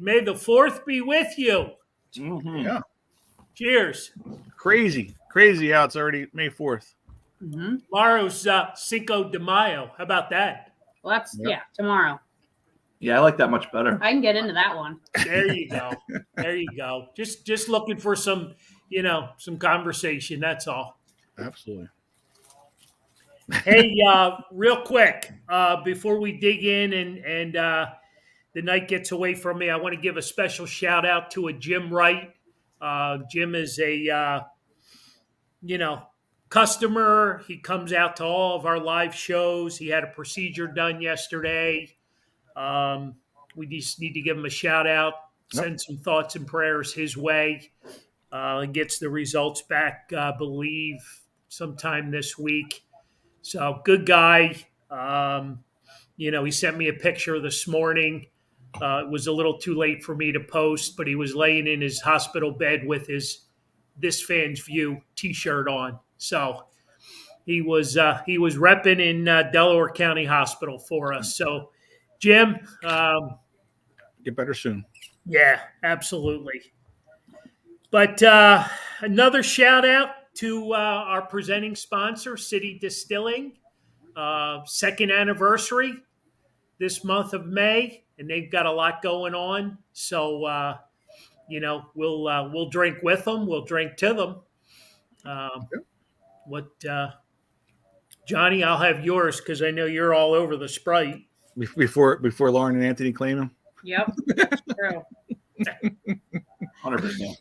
May the 4th be with you. Mm-hmm. Yeah. Cheers. Crazy how it's already May 4th. Mm-hmm. Tomorrow's Cinco de Mayo. How about that? Well, that's tomorrow. Yeah, I like that much better. I can get into that one. There you go. There you go. Just looking for some, some conversation. That's all. Absolutely. Hey, real quick, before we dig in and the night gets away from me, I want to give a special shout out to a Jim Wright. Jim is a, customer. He comes out to all of our live shows. He had a procedure done yesterday. We just need to give him a shout out, send some thoughts and prayers his way. And gets the results back, I believe, sometime this week. So good guy. He sent me a picture this morning. It was a little too late for me to post, but he was laying in his hospital bed with his This Fan's View T-shirt on. So he was repping in Delaware County Hospital for us. So, Jim, Get better soon. yeah, absolutely. But another shout out to our presenting sponsor, City Distilling. 2nd anniversary this month of May, and they've got a lot going on. So, we'll drink with them. We'll drink to them. Johnny, I'll have yours because I know you're all over the Sprite. Before Lauren and Anthony claim him. Yep, that's true. 100%.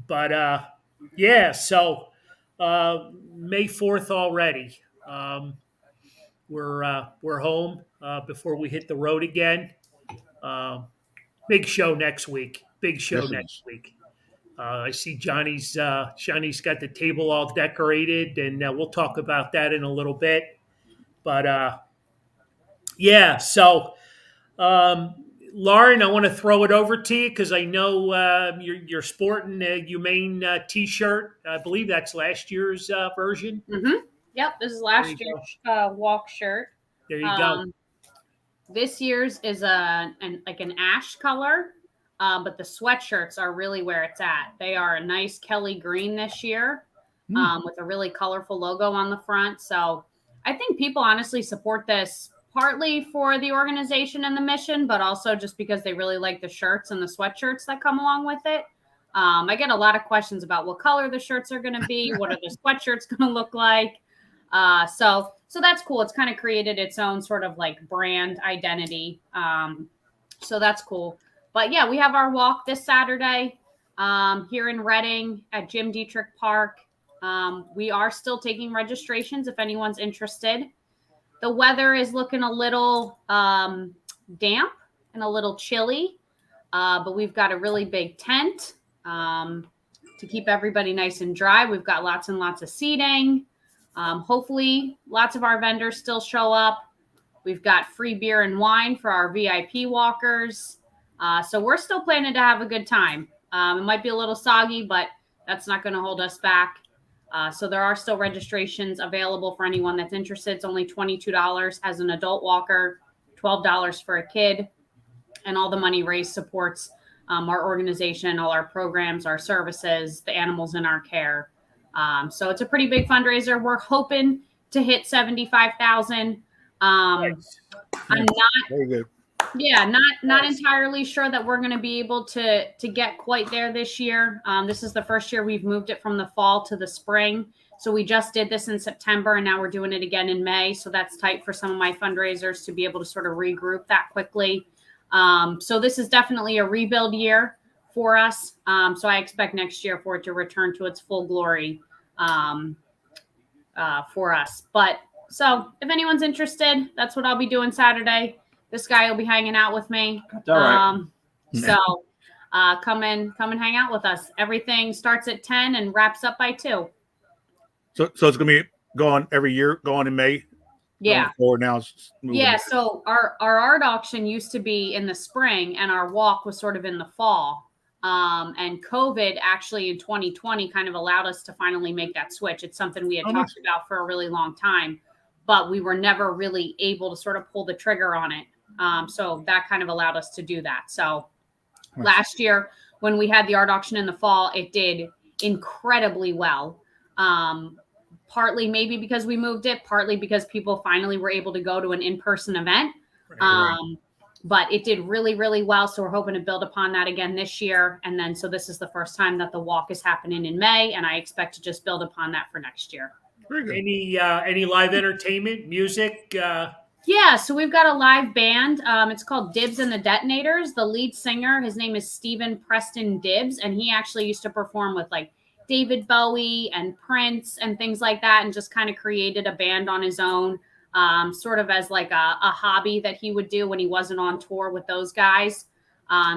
But so May 4th already. We're home before we hit the road again. Big show next week. I see Johnny's got the table all decorated, and we'll talk about that in a little bit. But so Lauren, I want to throw it over to you because I know you're sporting a UMaine T-shirt. I believe that's last year's version. Mm-hmm. Yep, this is last year's walk shirt. There you go. This year's is an ash color, but the sweatshirts are really where it's at. They are a nice Kelly green this year with a really colorful logo on the front. So I think people honestly support this partly for the organization and the mission, but also just because they really like the shirts and the sweatshirts that come along with it. I get a lot of questions about what color the shirts are going to be. What are the sweatshirts going to look like? So that's cool. It's kind of created its own sort of like brand identity. So that's cool. But yeah, we have our walk this Saturday here in Reading at Jim Dietrich Park. We are still taking registrations if anyone's interested. The weather is looking a little damp and a little chilly, but we've got a really big tent to keep everybody nice and dry. We've got lots and lots of seating. Hopefully, lots of our vendors still show up. We've got free beer and wine for our VIP walkers. So we're still planning to have a good time. It might be a little soggy, but that's not going to hold us back. So there are still registrations available for anyone that's interested. It's only $22 as an adult walker, $12 for a kid. And all the money raised supports our organization, all our programs, our services, the animals in our care. So it's a pretty big fundraiser. We're hoping to hit 75,000. I'm not Very good. Yeah, not entirely sure that we're going to be able to get quite there this year. This is the first year we've moved it from the fall to the spring. So we just did this in September, and now we're doing it again in May. So that's tight for some of my fundraisers to be able to sort of regroup that quickly. So this is definitely a rebuild year for us. So I expect next year for it to return to its full glory for us. But so if anyone's interested, that's what I'll be doing Saturday. This guy will be hanging out with me. All right. So come and hang out with us. Everything starts at 10 and wraps up by 2. So it's going to be going every year, going in May. Yeah. Or now it's moving. Yeah. So our art auction used to be in the spring, and our walk was sort of in the fall. And COVID actually in 2020 kind of allowed us to finally make that switch. It's something we had talked about for a really long time, but we were never really able to sort of pull the trigger on it. So that kind of allowed us to do that. So Last year, when we had the art auction in the fall, it did incredibly well. Partly maybe because we moved it, partly because people finally were able to go to an in-person event. But it did really, really well. So we're hoping to build upon that again this year. And then, so this is the first time that the walk is happening in May, and I expect to just build upon that for next year. Any live entertainment, music? Yeah, so we've got a live band. It's called Dibs and the Detonators. The lead singer, his name is Stephen Preston Dibs, and he actually used to perform with like David Bowie and Prince and things like that, and just kind of created a band on his own, sort of as like a hobby that he would do when he wasn't on tour with those guys.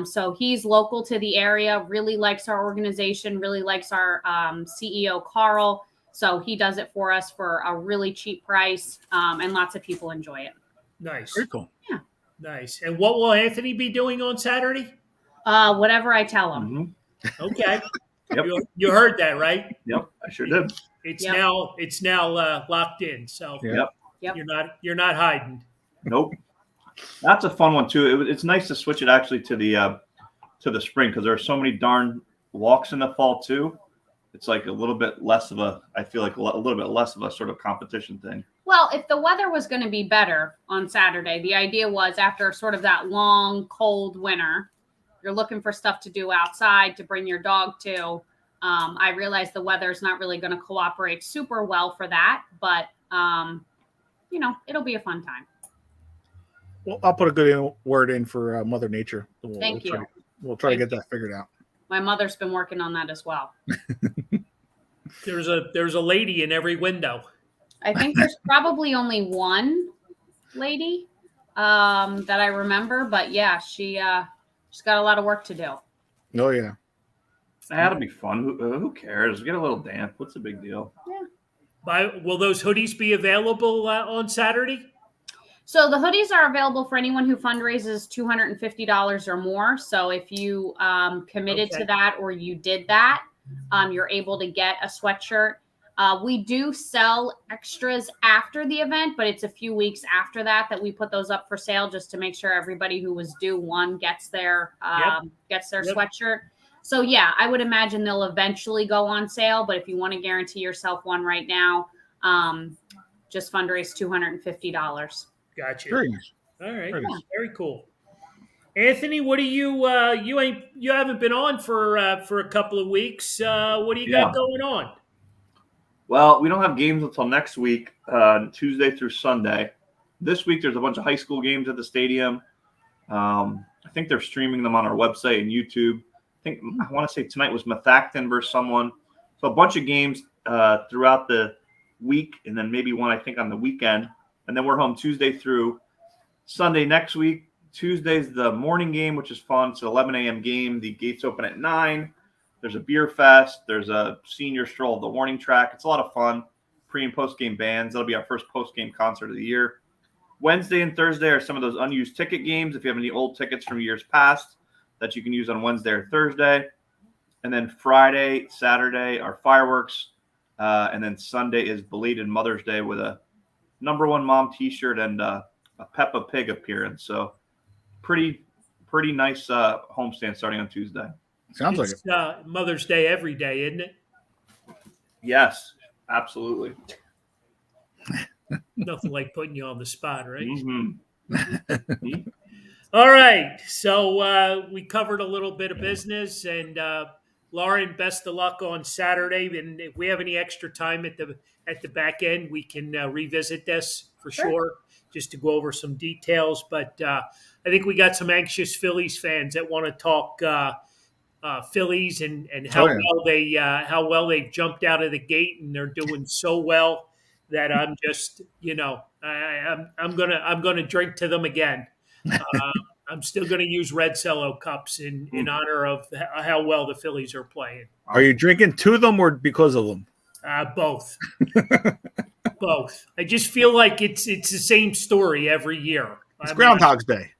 So he's local to the area, really likes our organization, really likes our CEO, Carl. So he does it for us for a really cheap price, and lots of people enjoy it. Nice. Very cool. Yeah. Nice. And what will Anthony be doing on Saturday? Whatever I tell him. Mm-hmm. Okay. Yep. You heard that, right? Yep, I sure did. It's now locked in. So Yep. you're not hiding. Nope. That's a fun one too. It's nice to switch it actually to the spring, because there are so many darn walks in the fall too. It's like a little bit less of I feel like a little bit less of a sort of competition thing. Well, if the weather was going to be better on Saturday, the idea was after sort of that long, cold winter, you're looking for stuff to do outside to bring your dog to. I realize the weather is not really going to cooperate super well for that, but, it'll be a fun time. Well, I'll put a good word in for Mother Nature. Thank you. We'll try to get that figured out. My mother's been working on that as well. There's a lady in every window. I think there's probably only one lady that I remember, but yeah, she's got a lot of work to do. Oh yeah, That'll be fun. Who cares? Get a little damp. What's the big deal? Yeah. Will those hoodies be available on Saturday? So the hoodies are available for anyone who fundraises $250 or more. So if you committed to that or you did that, you're able to get a sweatshirt. We do sell extras after the event, but it's a few weeks after that we put those up for sale, just to make sure everybody who was due one gets their sweatshirt. So yeah, I would imagine they'll eventually go on sale. But if you want to guarantee yourself one right now, just fundraise $250. Gotcha. very nice. All right. Very nice. Very cool. Anthony, what do you haven't been on for a couple of weeks. What do you got going on? Well, we don't have games until next week, Tuesday through Sunday. This week, there's a bunch of high school games at the stadium. I think they're streaming them on our website and YouTube. I want to say tonight was Methacton versus someone. So a bunch of games throughout the week, and then maybe one, I think, on the weekend. And then we're home Tuesday through Sunday next week. Tuesday's the morning game, which is fun. It's an 11 a.m. game. The gates open at 9. There's a beer fest. There's a senior stroll of the warning track. It's a lot of fun. Pre- and post-game bands. That'll be our first post-game concert of the year. Wednesday and Thursday are some of those unused ticket games. If you have any old tickets from years past that you can use on Wednesday or Thursday. And then Friday, Saturday are fireworks. And then Sunday is belated Mother's Day with a number one mom t-shirt and a Peppa Pig appearance. So pretty nice homestand starting on Tuesday. Sounds like it. Mother's Day every day, isn't it? Yes, absolutely. Nothing like putting you on the spot, right? Mm-hmm. All right. So we covered a little bit of business, and Lauren, best of luck on Saturday. And if we have any extra time at the back end, we can revisit this for sure, just to go over some details. But I think we got some anxious Phillies fans that want to talk Phillies and how well they've jumped out of the gate, and they're doing so well that I'm just I'm gonna drink to them again. I'm still going to use red Cello cups in honor of how well the Phillies are playing. Are you drinking to them or because of them? Both. Both. I just feel like it's the same story every year. It's Groundhog's Day.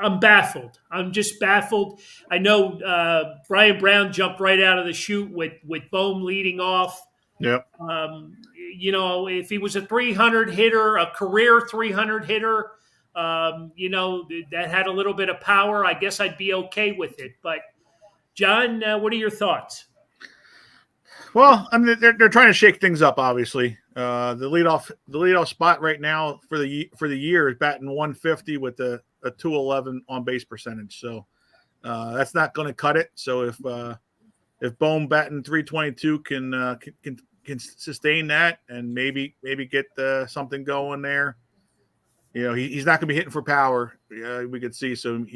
I'm baffled. I'm just baffled. I know Brian Brown jumped right out of the chute with Bohm leading off. Yep. If he was a 300 hitter, a career 300 hitter, that had a little bit of power, I guess I'd be okay with it. But John, what are your thoughts? Well, I mean, they're trying to shake things up. Obviously, the leadoff spot right now for the year is batting 150 with a 211 on base percentage. So that's not going to cut it. So if Bohm batting 322 can sustain that and maybe get something going there, he's not going to be hitting for power. We could see. So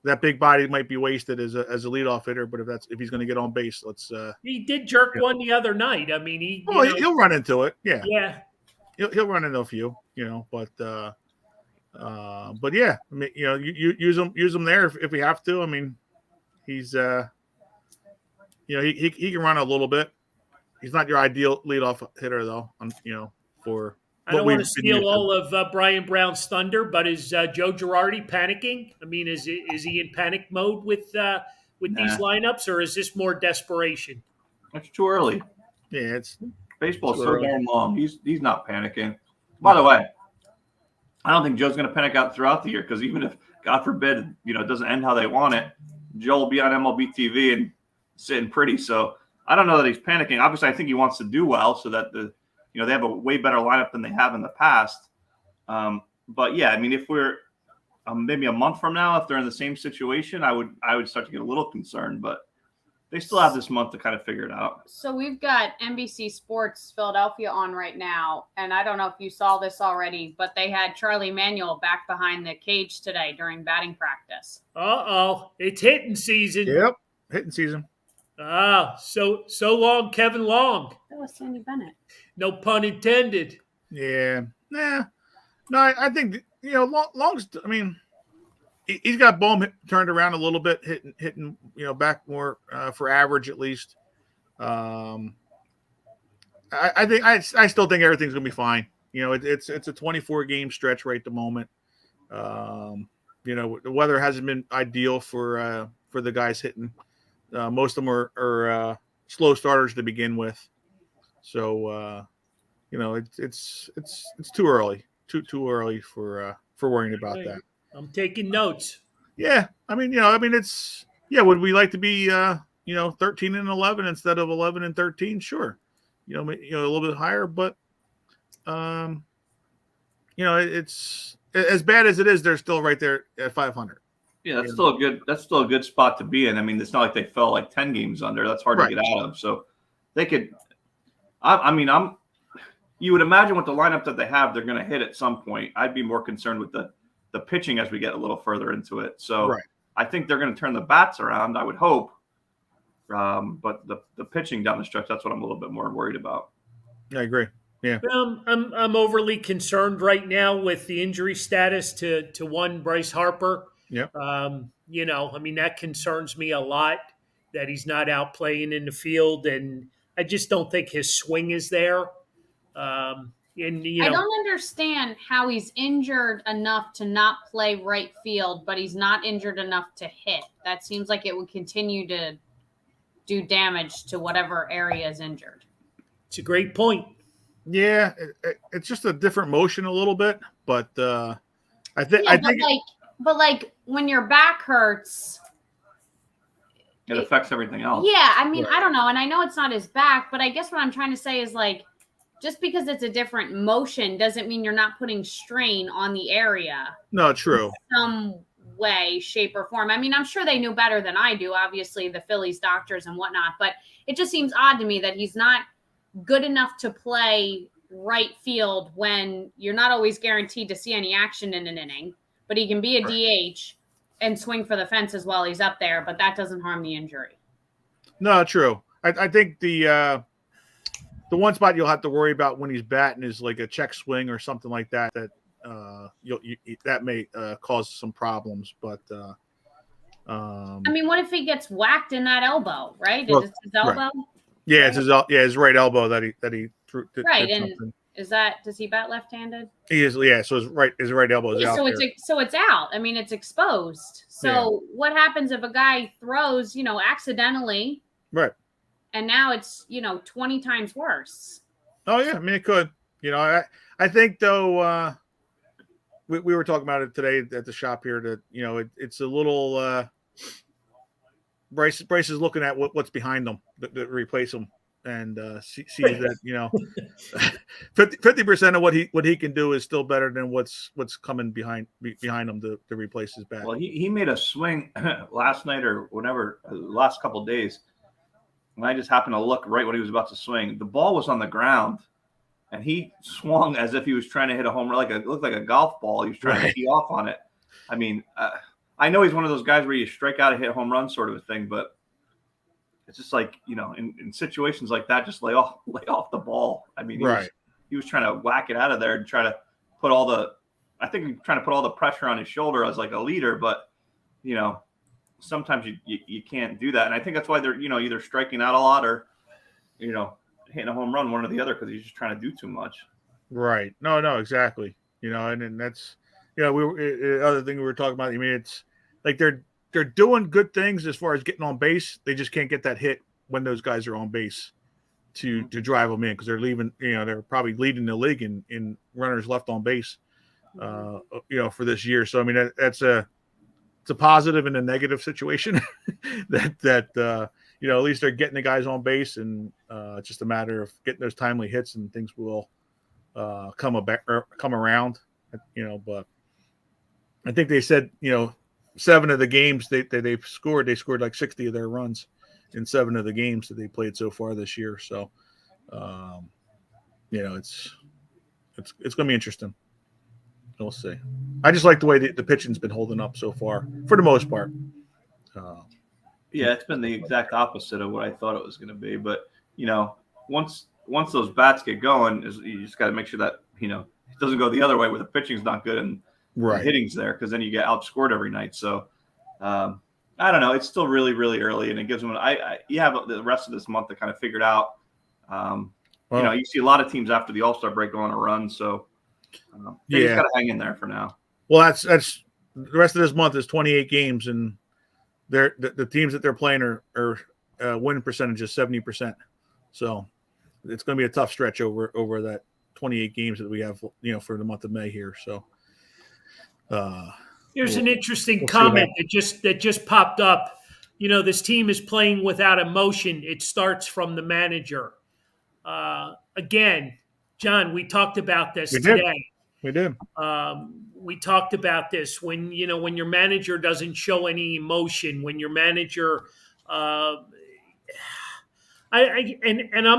that big body might be wasted as a leadoff hitter, but if he's going to get on base, let's. He did jerk one the other night. I mean, he'll run into it. Yeah, yeah, he'll run into a few. But yeah, I mean, you use him there if we have to. I mean, he's he can run a little bit. He's not your ideal leadoff hitter though. For. I don't want to steal all of Brian Brown's thunder, but is Joe Girardi panicking? I mean, is he in panic mode with these lineups, or is this more desperation? It's too early. Yeah, it's baseball's so damn long. He's not panicking. By the way, I don't think Joe's going to panic out throughout the year because even if, God forbid, it doesn't end how they want it, Joe will be on MLB TV and sitting pretty. So I don't know that he's panicking. Obviously, I think he wants to do well so that they have a way better lineup than they have in the past. But yeah, I mean, if we're maybe a month from now, if they're in the same situation, I would start to get a little concerned. But they still have this month to kind of figure it out. So we've got Nbc Sports Philadelphia on right now, and I don't know if you saw this already, but they had Charlie Manuel back behind the cage today during batting practice. It's hitting season. Yep, hitting season. So long, Kevin Long. That was Sandy Bennett. No pun intended. Yeah. No, I think, Long's, I mean, he's got Bohm turned around a little bit, hitting, back more for average at least. I still think everything's going to be fine. It's a 24 game stretch right at the moment. The weather hasn't been ideal for the guys hitting. Most of them are slow starters to begin with. So, it's too early, too early for worrying about that. I'm taking notes. Yeah. I mean, would we like to be, 13 and 11 instead of 11 and 13? Sure. A little bit higher, but, it's as bad as it is. They're still right there at 500. Yeah, that's still a good spot to be in. I mean, it's not like they fell like 10 games under. That's hard to get out of. So they could. You would imagine with the lineup that they have, they're going to hit at some point. I'd be more concerned with the pitching as we get a little further into it. So I think they're going to turn the bats around. I would hope. But the pitching down the stretch, that's what I'm a little bit more worried about. I agree. Yeah. I'm overly concerned right now with the injury status to one Bryce Harper. Yeah. That concerns me a lot that he's not out playing in the field, and I just don't think his swing is there. I don't understand how he's injured enough to not play right field, but he's not injured enough to hit. That seems like it would continue to do damage to whatever area is injured. It's a great point. Yeah, it's just a different motion a little bit, but I think But when your back hurts, it affects everything else. Yeah, I mean, I don't know, and I know it's not his back, but I guess what I'm trying to say is just because it's a different motion doesn't mean you're not putting strain on the area. No, true. In some way, shape, or form. I mean, I'm sure they knew better than I do, obviously, the Phillies doctors and whatnot, but it just seems odd to me that he's not good enough to play right field when you're not always guaranteed to see any action in an inning, but he can be a DH and swing for the fences while he's up there, but that doesn't harm the injury. No, true. I think the one spot you'll have to worry about when he's batting is like a check swing or something like that. That may cause some problems. But I mean, what if he gets whacked in that elbow? Right? Is it his elbow? Right. Yeah, it's his right elbow that he threw. Right, and does he bat left-handed? He is. Yeah, so his right elbow is out. So it's out. I mean, it's exposed. So what happens if a guy throws, accidentally? Right. And now it's 20 times worse. Oh yeah, I mean it could. I think though, we were talking about it today at the shop here. That it's a little. Bryce is looking at what's behind them to replace them, and sees that 50% of what he can do is still better than what's coming behind him to replace his bat. Well, he made a swing last night or whenever, last couple of days, and I just happened to look right when he was about to swing. The ball was on the ground, and he swung as if he was trying to hit a home run. It looked like a golf ball. He was trying to tee off on it. I mean, I know he's one of those guys where you strike out and hit a home run sort of a thing, but it's just like, in situations like that, just lay off the ball. I mean, he was trying to whack it out of there and try to put all the pressure on his shoulder as like a leader, but sometimes you can't do that. And I think that's why they're, either striking out a lot or, hitting a home run, one or the other, because he's just trying to do too much. Right. No, exactly. And that's, other thing we were talking about. I mean, it's like they're doing good things as far as getting on base. They just can't get that hit when those guys are on base to drive them in, because they're leaving. They're probably leading the league in runners left on base. For this year. So I mean, it's a positive and a negative situation. that at least they're getting the guys on base, and it's just a matter of getting those timely hits, and things will come around. But I think they said 7 of the games they've scored, they scored like 60 of their runs in 7 of the games that they played so far this year. So it's going to be interesting. We'll see. I just like the way the pitching's been holding up so far, for the most part. Yeah, it's been the exact opposite of what I thought it was going to be. But once those bats get going, you just got to make sure that it doesn't go the other way where the pitching's not good and the hitting's there, because then you get outscored every night. So I don't know. It's still really, really early, and it gives them. You have the rest of this month to kind of figure it out. You see a lot of teams after the All-Star break go on a run, so. They just got to hang in there for now. Well, that's the rest of this month is 28 games, and the teams that they're playing are win percentage is 70%. So it's going to be a tough stretch over that 28 games that we have, for the month of May here. So here's an interesting comment that just popped up. This team is playing without emotion. It starts from the manager. Again, John, we talked about this today. We did. We talked about this when your manager doesn't show any emotion, when your manager, I'm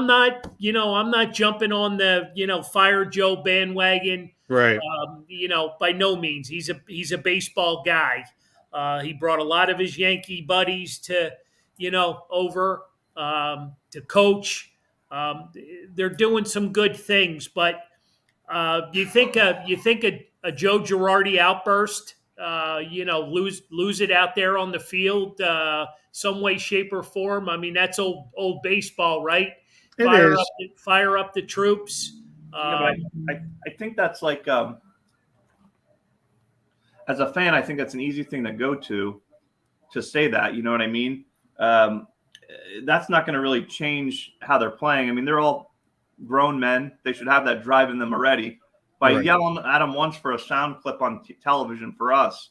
not jumping on the fire Joe bandwagon. Right. By no means. He's a baseball guy. He brought a lot of his Yankee buddies to over to coach. They're doing some good things, but you think a Joe Girardi outburst, lose it out there on the field, some way, shape, or form. I mean, that's old baseball, right? Fire up the troops. I think that's like, as a fan, I think that's an easy thing to go to say that. You know what I mean? That's not going to really change how they're playing. I mean, they're all grown men. They should have that drive in them already. By yelling at them once for a sound clip on television for us,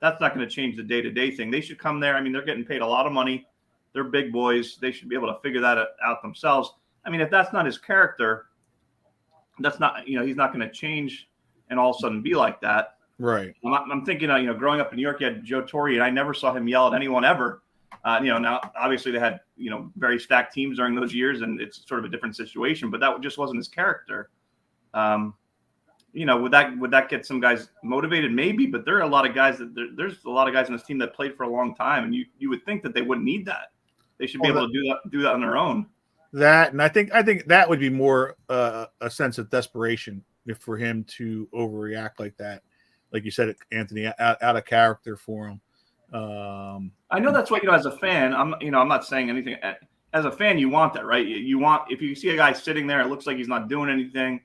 that's not going to change the day-to-day thing. They should come there. I mean, they're getting paid a lot of money. They're big boys. They should be able to figure that out themselves. I mean, if that's not his character, that's not, he's not going to change and all of a sudden be like that. Right. I'm thinking, growing up in New York, you had Joe Torre, and I never saw him yell at anyone ever. Now obviously they had, very stacked teams during those years, and it's sort of a different situation, but that just wasn't his character. Would that get some guys motivated? Maybe, but there are a lot of guys there's a lot of guys on this team that played for a long time, and you would think that they wouldn't need that. They should be able to do that on their own. That, and I think that would be more a sense of desperation for him to overreact like that, like you said, Anthony, out of character for him. I know that's what as a fan, I'm not saying anything. As a fan, you want that, right? You want, if you see a guy sitting there, it looks like he's not doing anything.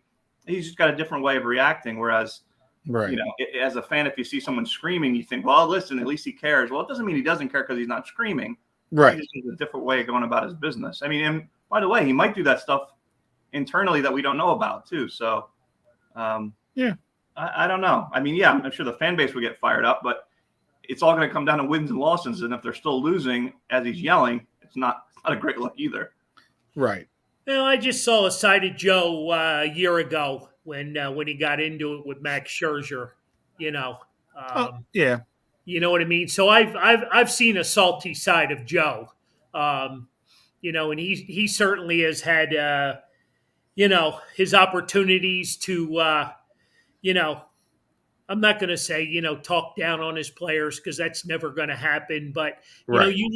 He's just got a different way of reacting. Whereas, as a fan, if you see someone screaming, you think, well, listen, at least he cares. Well, it doesn't mean he doesn't care because he's not screaming. Right. He just has a different way of going about his business. I mean, and by the way, he might do that stuff internally that we don't know about too. So, I don't know. I mean, yeah, I'm sure the fan base will get fired up, but it's all going to come down to wins and losses. And if they're still losing as he's yelling, it's not a great look either. Right. Well, I just saw a side of Joe a year ago when he got into it with Max Scherzer. You know, Yeah. you know what I mean. So I've seen a salty side of Joe. You know, and he certainly has had you know, his opportunities to you know, I'm not going to say, you know, talk down on his players because that's never going to happen. But you know, Right. you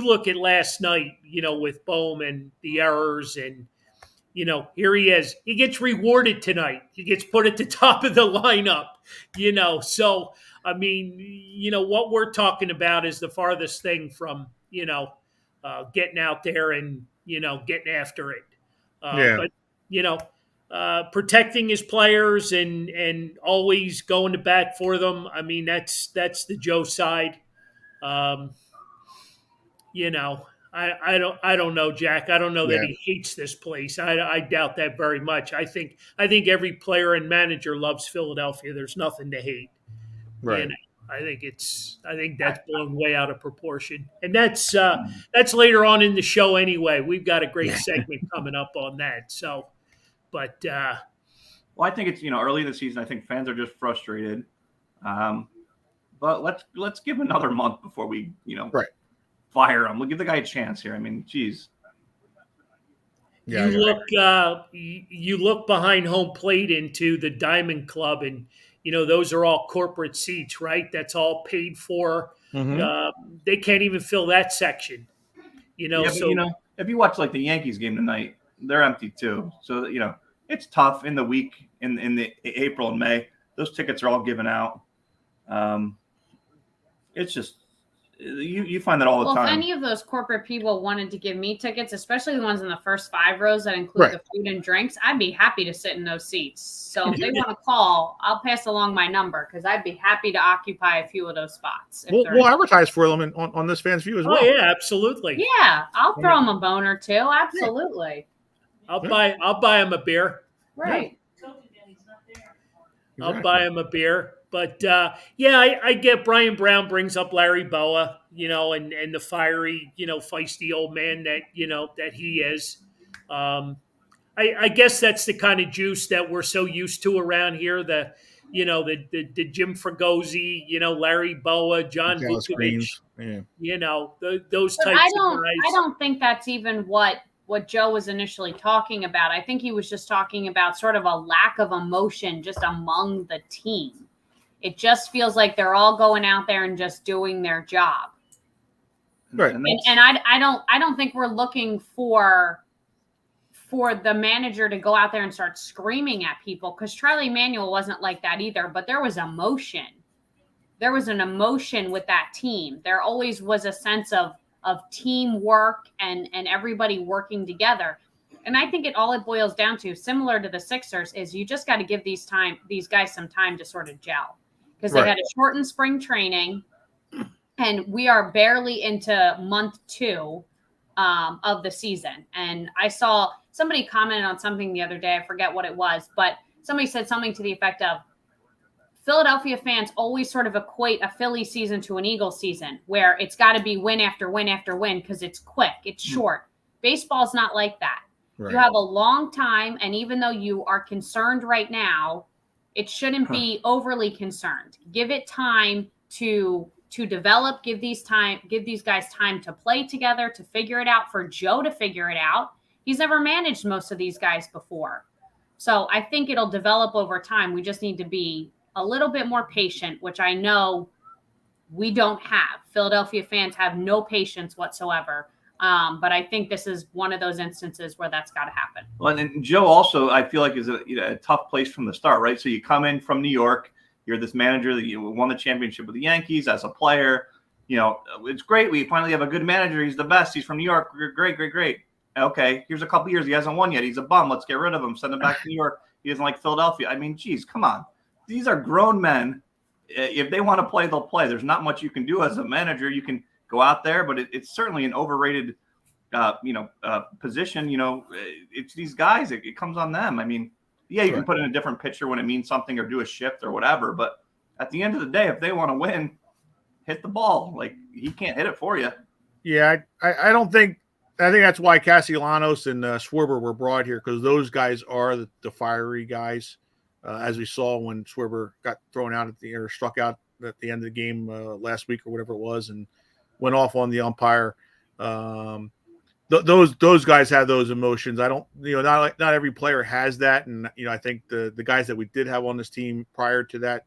look at last night, you know, with Bowman, the errors, and you know, here he is. He gets rewarded tonight. He gets put at the top of the lineup. You know, so I mean, you know, what we're talking about is the farthest thing from getting out there and getting after it. Yeah. But you know, protecting his players and always going to bat for them. I mean, that's the Joe side. Um, you know, I don't know, Jack. I don't know that Yeah. he hates this place. I doubt that very much. I think every player and manager loves Philadelphia. There's nothing to hate. Right. And I think that's blown way out of proportion. And that's later on in the show anyway. We've got a great segment coming up on that. So, but Well, I think it's early in the season. I think fans are just frustrated. But let's give another month before we Right. fire him. We'll give the guy a chance here. I mean, geez. Yeah. you look behind home plate into the Diamond Club, and those are all corporate seats, right? That's all paid for. Mhm. They can't even fill that section. Yeah, but, if you watch like the Yankees game tonight, they're empty too. So it's tough in the week in the April and May. Those tickets are all given out. It's just you find that all the Well, time. if any of those corporate people wanted to give me tickets, especially the ones in the first 5 rows that include the food and drinks, I'd be happy to sit in those seats. So if they want to call, I'll pass along my number because I'd be happy to occupy a few of those spots. We'll advertise for them on this Fans View as well. Oh yeah, absolutely. Yeah, I'll throw them a bone or two. Absolutely. I'll buy him a beer. Right. I'll buy him a beer. But I get Brian Brown brings up Larry Boa, and the fiery, feisty old man that he is. I guess that's the kind of juice that we're so used to around here. The Jim Fregosi, Larry Boa, John Vukovic, those But types of guys. I don't think that's even what Joe was initially talking about. I think he was just talking about sort of a lack of emotion just among the team. It just feels like they're all going out there and just doing their job. Right. And I don't think we're looking for the manager to go out there and start screaming at people, because Charlie Manuel wasn't like that either, but there was emotion. There was an emotion with that team. There always was a sense of teamwork and everybody working together. And I think it boils down to, similar to the Sixers, is you just got to give these guys some time to sort of gel, because they had a shortened spring training, and we are barely into month 2 of the season. And I saw somebody commented on something the other day. I forget what it was, but somebody said something to the effect of, Philadelphia fans always sort of equate a Philly season to an Eagles season, where it's got to be win after win after win because it's quick, it's short. Baseball's not like that. Right. You have a long time, and even though you are concerned right now, it shouldn't be overly concerned. Give it time to develop. Give these guys time to play together, to figure it out. For Joe to figure it out, he's never managed most of these guys before, so I think it'll develop over time. We just need to be a little bit more patient, which I know we don't have. Philadelphia fans have no patience whatsoever. But I think this is one of those instances where that's got to happen. Well, and Joe also, I feel like, is a tough place from the start, right? So you come in from New York, you're this manager that you won the championship with the Yankees as a player. It's great. We finally have a good manager. He's the best. He's from New York. Great. Okay, here's a couple years. He hasn't won yet. He's a bum. Let's get rid of him. Send him back to New York. He doesn't like Philadelphia. I mean, geez, come on. These are grown men. If they want to play, they'll play. There's not much you can do as a manager. You can go out there, but it's certainly an overrated, position. It's these guys. It comes on them. I mean, Yeah, you can put in a different pitcher when it means something or do a shift or whatever. But at the end of the day, if they want to win, hit the ball. Like, he can't hit it for you. Yeah, I don't think – I think that's why Castellanos and Schwarber were brought here, because those guys are the fiery guys, as we saw when Schwarber got thrown out or struck out at the end of the game last week or whatever it was and went off on the umpire. Those guys have those emotions. I don't, not every player has that. And, I think the guys that we did have on this team prior to that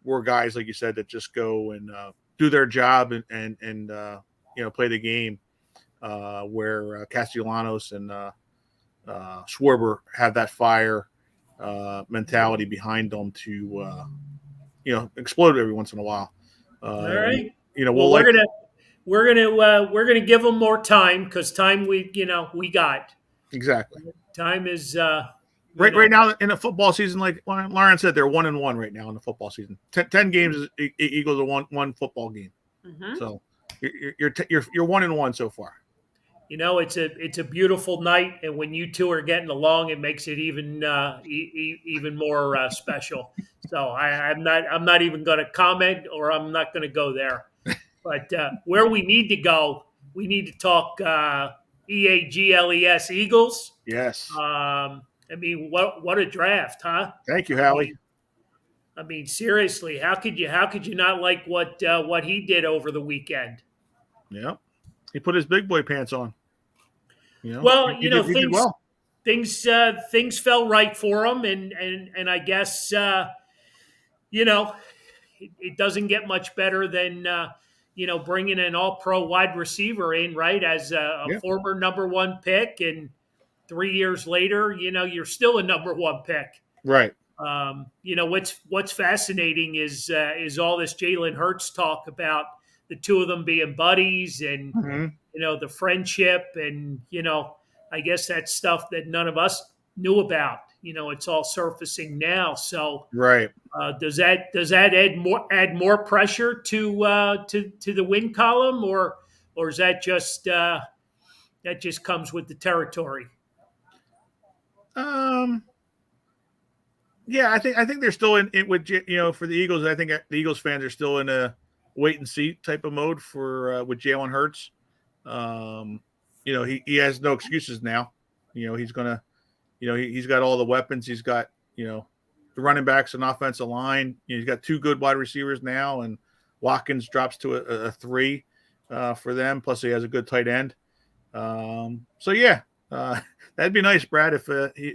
were guys, like you said, that just go and do their job and play the game, where Castellanos and Schwarber have that fire mentality behind them to, explode every once in a while. All right. We're we're gonna give them more time, because time we got. Exactly. Time is right now in a football season, like Lauren said, they're 1-1 right now in the football season. 10 games equals a one football game. Mm-hmm. So you're 1-1 so far. It's a beautiful night, and when you two are getting along, it makes it even even more special. So I'm not even going to comment, or I'm not going to go there. But where we need to go, we need to talk EAGLES Eagles. Yes. What a draft, huh? Thank you, Howie. I mean, seriously, how could you not like what he did over the weekend? Yeah, he put his big boy pants on. Well, he did well. Things fell right for him, and I guess it doesn't get much better than bringing an all-pro wide receiver in, right, as a former number one pick, and 3 years later, you're still a number one pick. Right. What's fascinating is all this Jalen Hurts talk about the two of them being buddies and the friendship, and I guess that's stuff that none of us knew about. It's all surfacing now. So right. Does that add more pressure to the win column, or is that just comes with the territory? Yeah, I think they're still in with for the Eagles. I think the Eagles fans are still in a wait and see type of mode for with Jalen Hurts. He has no excuses now. He's gonna, he's got all the weapons. He's got the running backs and offensive line. He's got two good wide receivers now, and Watkins drops to a 3 for them. Plus, he has a good tight end. So yeah. That'd be nice, Brad, if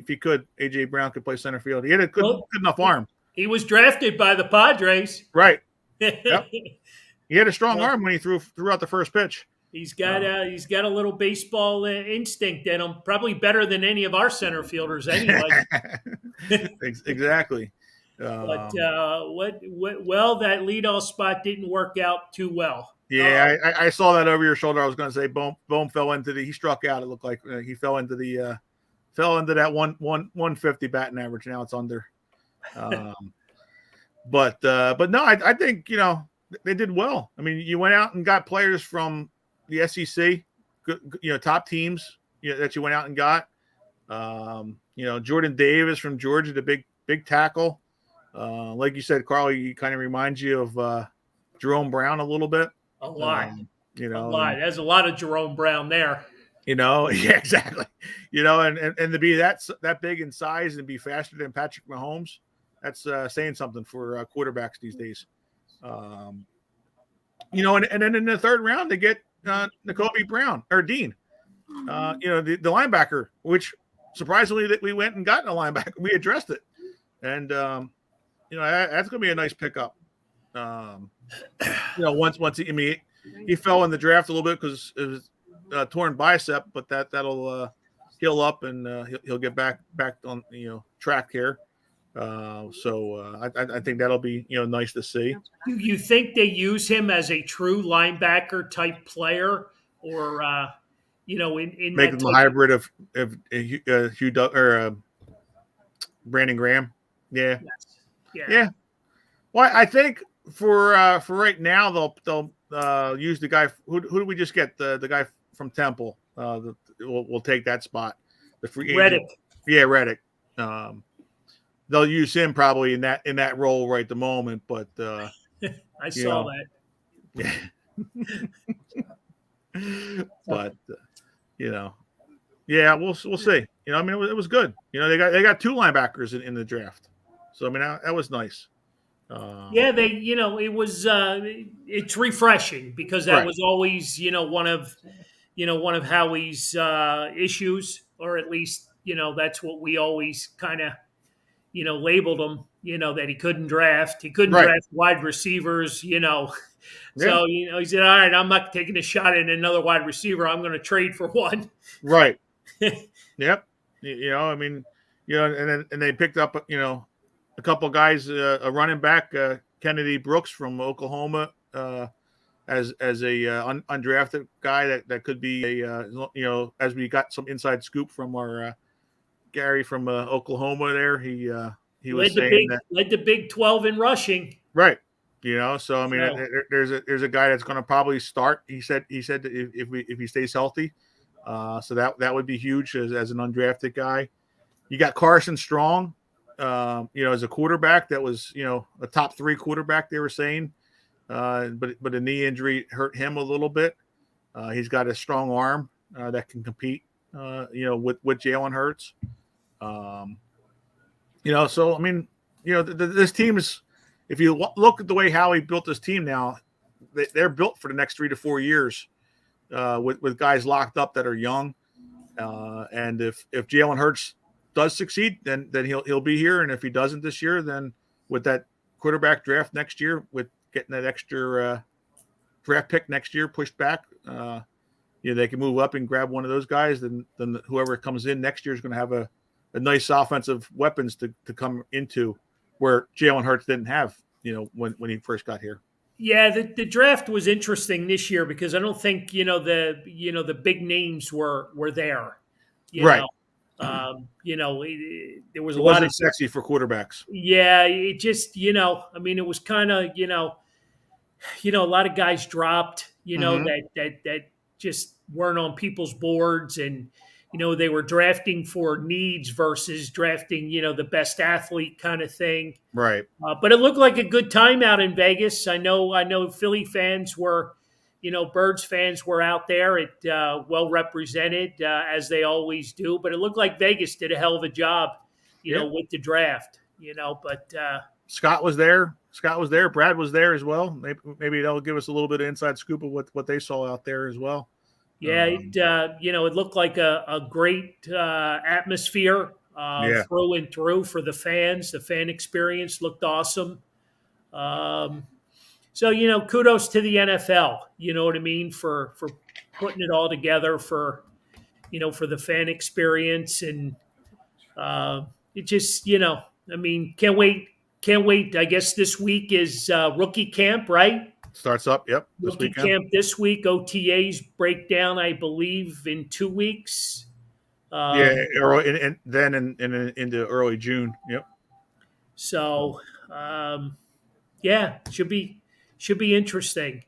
he could. A.J. Brown could play center field. He had a good enough arm. He was drafted by the Padres. Right. Yep. He had a strong arm when he threw out the first pitch. He's got a little baseball instinct in him, probably better than any of our center fielders anyway. Exactly. But that leadoff spot didn't work out too well. Yeah, I saw that over your shoulder. I was going to say Bohm fell into he struck out. It looked like he fell into that 150 batting average. Now it's under. But no, I think they did well. I mean, you went out and got players from the SEC, top teams that you went out and got. Jordan Davis from Georgia, the big tackle. Like you said, Carl, he kind of reminds you of Jerome Brown a little bit. A lot. A lot. There's a lot of Jerome Brown there. Yeah, exactly. And to be that big in size and be faster than Patrick Mahomes, that's saying something for quarterbacks these days. And then in the third round they get N'Kobe Brown or Dean, the linebacker, which surprisingly that we went and got a linebacker. We addressed it, and that's going to be a nice pickup. Once he fell in the draft a little bit because it was torn bicep, but that'll heal up and he'll get back on track here. So I think that'll be nice to see. Do you think they use him as a true linebacker type player, or in make him a hybrid of Hugh or Brandon Graham? Yeah. Yes. Yeah. Well, I think for right now they'll use the guy. Who did we just get? The guy from Temple. We'll take that spot. The free agent. Reddick. Yeah, Reddick. they'll use him probably in that role right at the moment. But I saw that. But yeah, we'll see. I mean, it was good. They got 2 linebackers in the draft, so I mean that was nice. Yeah, it was. It's refreshing because that Right. was always, one of Howie's issues, or at least, that's what we always kind of, labeled him. That he couldn't draft. He couldn't Right. draft wide receivers. Yeah. So he said, "All right, I'm not taking a shot at another wide receiver. I'm going to trade for one." Right. Yep. I mean, and they picked up, a couple of guys, a running back, Kennedy Brooks from Oklahoma, as a undrafted guy that could be as we got some inside scoop from our Gary from Oklahoma there. He was saying that led the Big 12 in rushing. right. So I mean, there's a guy that's going to probably start. He said that if he stays healthy, so that would be huge as an undrafted guy. You got Carson Strong, as a quarterback that was a top 3 quarterback. They were saying, but a knee injury hurt him a little bit. He's got a strong arm that can compete, with Jalen Hurts. So I mean, this team is. If you look at the way Howie built this team now, they're built for the next 3 to 4 years with guys locked up that are young. And if Jalen Hurts does succeed, then he'll be here. And if he doesn't this year, then with that quarterback draft next year, with getting that extra draft pick next year pushed back, they can move up and grab one of those guys. Then whoever comes in next year is going to have a nice offensive weapons to come into, where Jalen Hurts didn't have, when he first got here. Yeah, the draft was interesting this year because I don't think the big names were there. Right. There was It a lot wasn't of sexy for quarterbacks. Yeah, it just I mean, it was kind of a lot of guys dropped. That just weren't on people's boards, and they were drafting for needs versus drafting the best athlete kind of thing. Right. But it looked like a good time out in Vegas. I know Philly fans were, Birds fans were out there at well represented as they always do. But it looked like Vegas did a hell of a job, with the draft. But Scott was there. Brad was there as well. Maybe they'll give us a little bit of inside scoop of what they saw out there as well. Yeah, it looked like a great atmosphere through and through for the fans. The fan experience looked awesome. So, kudos to the NFL, you know what I mean, for putting it all together for the fan experience. And it just, I mean, can't wait. I guess this week is rookie camp, right? Starts up, yep. This Rookie weekend. camp this week. OTAs break down, I believe, in 2 weeks. And then into early June. Yep. So, should be interesting.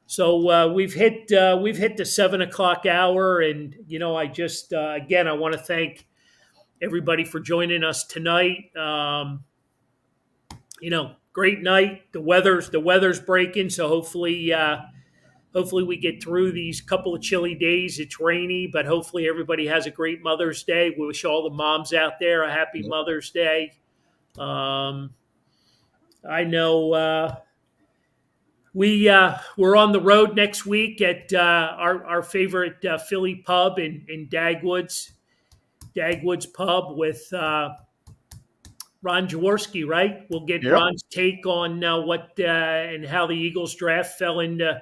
So we've hit the 7:00 hour, and I just again I want to thank everybody for joining us tonight. Great night. The weather's breaking, so hopefully we get through these couple of chilly days. It's rainy, but hopefully everybody has a great Mother's Day. We wish all the moms out there a happy Mother's Day. I know we're on the road next week at our favorite Philly pub in Dagwoods Pub with Ron Jaworski, right? We'll get Ron's take on what and how the Eagles draft fell into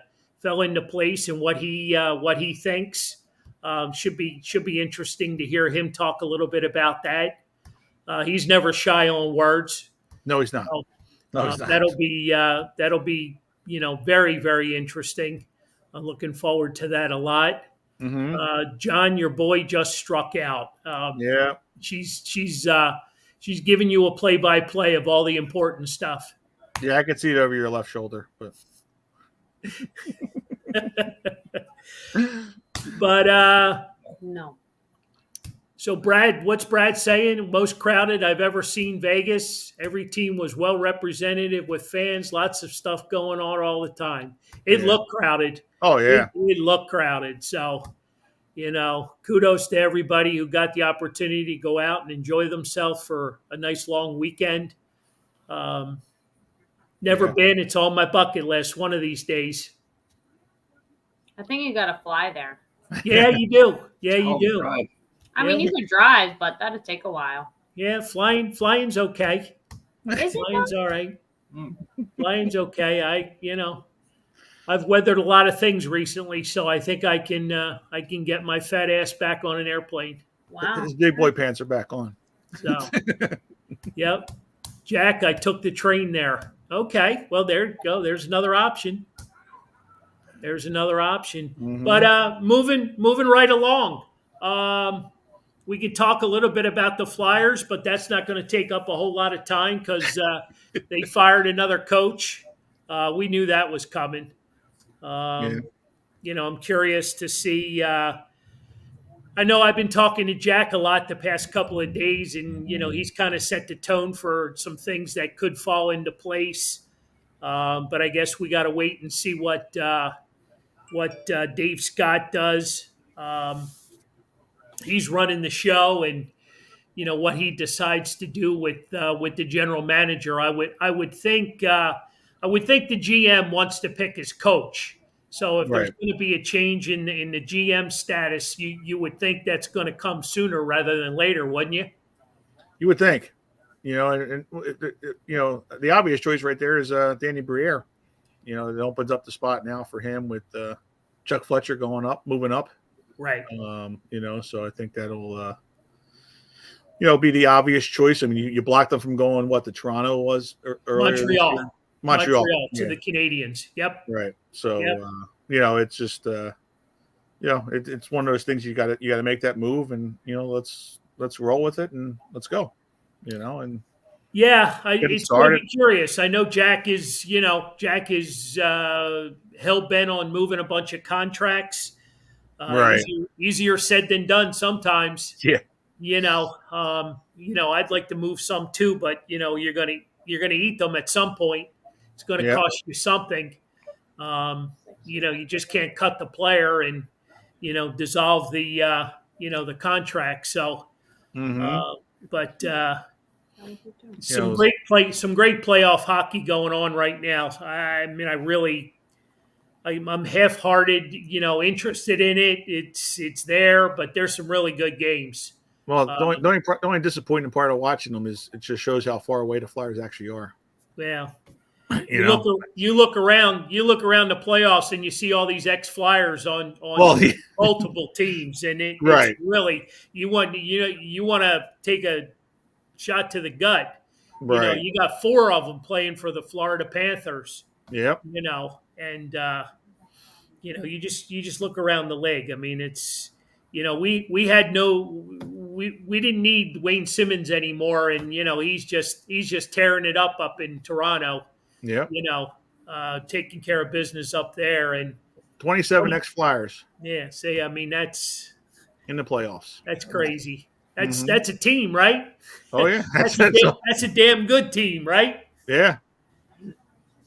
place and what he thinks. Should be interesting to hear him talk a little bit about that. He's never shy on words. No, he's not. No, he's not. That'll be very, very interesting. I'm looking forward to that a lot. Mm-hmm. John, your boy just struck out. She's giving you a play-by-play of all the important stuff. Yeah, I can see it over your left shoulder, but but no. So, Brad, what's Brad saying? Most crowded I've ever seen Vegas. Every team was well represented with fans, lots of stuff going on all the time. It looked crowded. Oh yeah. It looked crowded. So, kudos to everybody who got the opportunity to go out and enjoy themselves for a nice long weekend. Never been. It's on my bucket list one of these days. I think you got to fly there. Yeah, you do. Yeah, you do. Right. I mean, you could drive, but that'd take a while. Yeah, flying's okay. Is it Flying's all right. Flying's okay. I've weathered a lot of things recently, so I think I can get my fat ass back on an airplane. Wow. His big boy pants are back on. So, yep. Jack, I took the train there. Okay, well, there you go. There's another option. Mm-hmm. But moving right along. We could talk a little bit about the Flyers, but that's not going to take up a whole lot of time because they fired another coach. We knew that was coming. I'm curious to see. I know I've been talking to Jack a lot the past couple of days, and he's kind of set the tone for some things that could fall into place. But I guess we got to wait and see what Dave Scott does. He's running the show, and what he decides to do with the general manager. I would think the GM wants to pick his coach. So if there's going to be a change in the GM status, you would think that's going to come sooner rather than later, wouldn't you? You would think, and the obvious choice right there is Danny Briere. It opens up the spot now for him with Chuck Fletcher moving up. Right. So I think that'll, be the obvious choice. I mean, you blocked them from going to Toronto was earlier. Montreal to the Canadians. Yep. Right. So, it's just, it's one of those things you got to make that move and, let's roll with it and let's go, and. Yeah, it's going to be curious. I know Jack is hell bent on moving a bunch of contracts. Right. Easier said than done sometimes. Yeah. I'd like to move some too, but you're gonna eat them at some point. It's going to cost you something. You just can't cut the player and dissolve the the contract. So, but. Some great playoff hockey going on right now. I mean, I'm half-hearted, interested in it. It's there, but there's some really good games. Well, the only disappointing part of watching them is it just shows how far away the Flyers actually are. Yeah. You look around the playoffs and you see all these ex-Flyers on multiple teams, and it's really you want to take a shot to the gut. Right. You got 4 of them playing for the Florida Panthers. Yep. And you just look around the league. I mean, it's we didn't need Wayne Simmons anymore, and he's just tearing it up in Toronto. Yeah. Taking care of business up there, and 27 ex-Flyers. Yeah. See, I mean, that's in the playoffs. That's crazy. That's a team, right? Oh yeah, that's a damn good team, right? Yeah.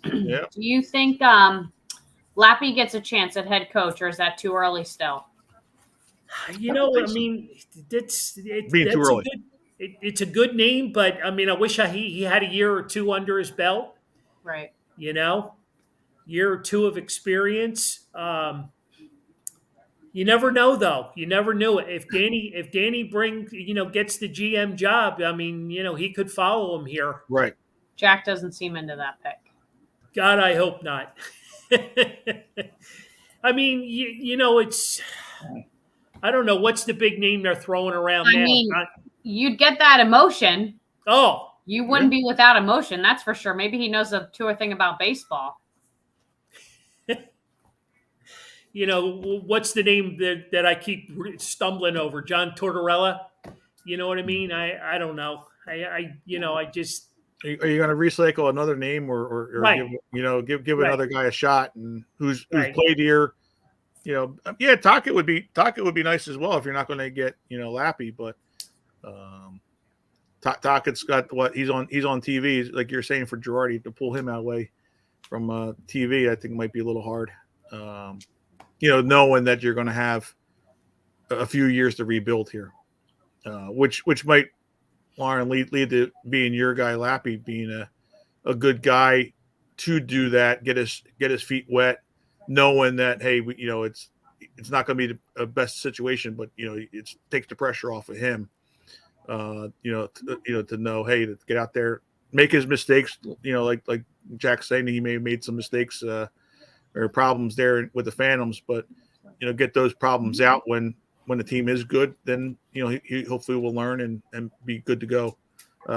Yeah. Do you think Lappy gets a chance at head coach, or is that too early still? I mean, that's too early. It's a good name, but I mean, I wish he had a year or two under his belt. Right. Year or two of experience. You never know, though. You never knew it. If Danny gets the GM job, I mean, he could follow him here. Right. Jack doesn't seem into that pick. God, I hope not. I mean, it's. I don't know what's the big name they're throwing around now. I mean, you'd get that emotion. Oh, you wouldn't be without emotion, that's for sure. Maybe he knows a tour thing about baseball. What's the name that I keep stumbling over? John Tortorella. You know what I mean? I don't know. I just. Are you going to recycle another name or right. give another guy a shot and who's played here? Tocchet would be nice as well if you're not going to get Lappy, but Tockett's got what he's on TV, like you're saying, for Girardi to pull him out way from TV. I think might be a little hard. Knowing that you're going to have a few years to rebuild here, which might, Lauren, lead to being your guy, Lappy, being a good guy to do that, get his feet wet, knowing that, hey, it's not going to be the best situation, but it takes the pressure off of him. To know, hey, to get out there, make his mistakes. Like Jack's saying, he may have made some mistakes or problems there with the Phantoms, but get those problems out when the team is good. Then he hopefully will learn and be good to go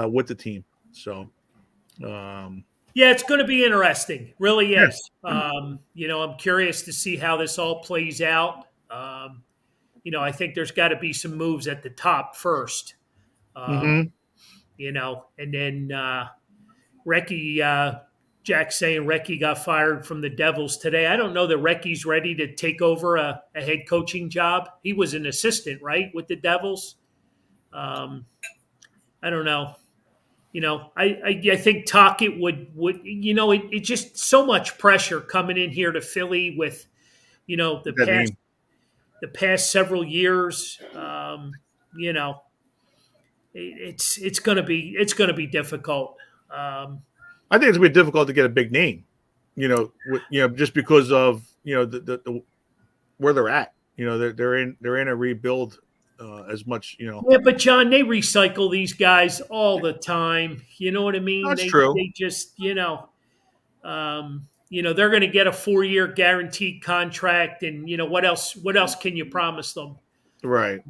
with the team. So. Yeah, it's going to be interesting. Really is. I'm curious to see how this all plays out. I think there's got to be some moves at the top first. And then Recchi, Jack's saying Recchi got fired from the Devils today. I don't know that Recchi's ready to take over a head coaching job. He was an assistant, right, with the Devils. I don't know. I think Tocchet would it's just so much pressure coming in here to Philly with, the past several years. It's going to be difficult. I think it's going to be difficult to get a big name, just because of the where they're at. They're in a rebuild. As much, Yeah, but John, they recycle these guys all the time. You know what I mean? That's true. They just, they're going to get a 4-year guaranteed contract, and what else can you promise them? Right.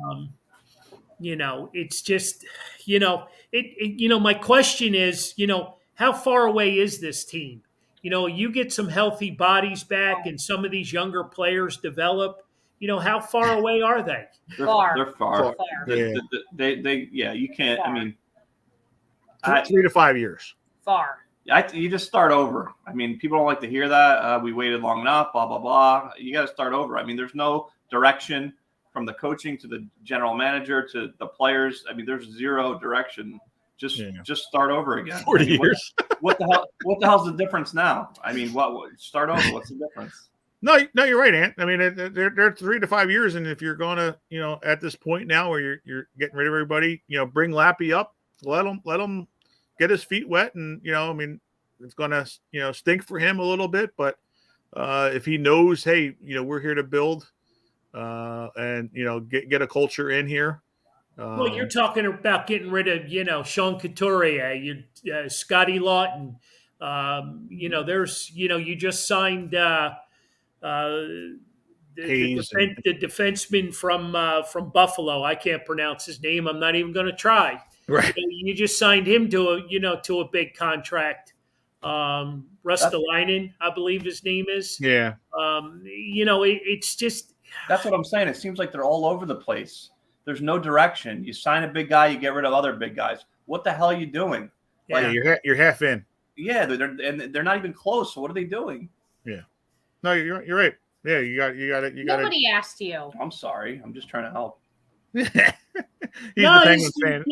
It's just, my question is, how far away is this team? You get some healthy bodies back, and some of these younger players develop. How far away are they? They're far. Far. Yeah. You can't. I mean, 3 to 5 years. Far. You just start over. I mean, people don't like to hear that. We waited long enough. Blah blah blah. You got to start over. I mean, there's no direction from the coaching to the general manager to the players. I mean, there's zero direction. Just start over again. 40 years. What the hell? What the hell's the difference now? I mean, what? Start over. What's the difference? No, you're right, Ant. I mean, they're 3 to 5 years, and if you're going to, at this point now where you're getting rid of everybody, bring Lappy up, let him get his feet wet, and I mean, it's going to stink for him a little bit, but if he knows, hey, we're here to build, and get a culture in here. Well, you're talking about getting rid of Sean Couturier, Scotty Lawton. There's you just signed. The defenseman from Buffalo. I can't pronounce his name. I'm not even going to try. Right. You just signed him to a big contract. Rustalainen, I believe his name is. Yeah. It's just. That's what I'm saying. It seems like they're all over the place. There's no direction. You sign a big guy, you get rid of other big guys. What the hell are you doing? Yeah, you're half in. Yeah, they're not even close. So what are they doing? Yeah. No, you're right. Yeah, you got it. Nobody asked you. I'm sorry. I'm just trying to help. He's the Penguins fan.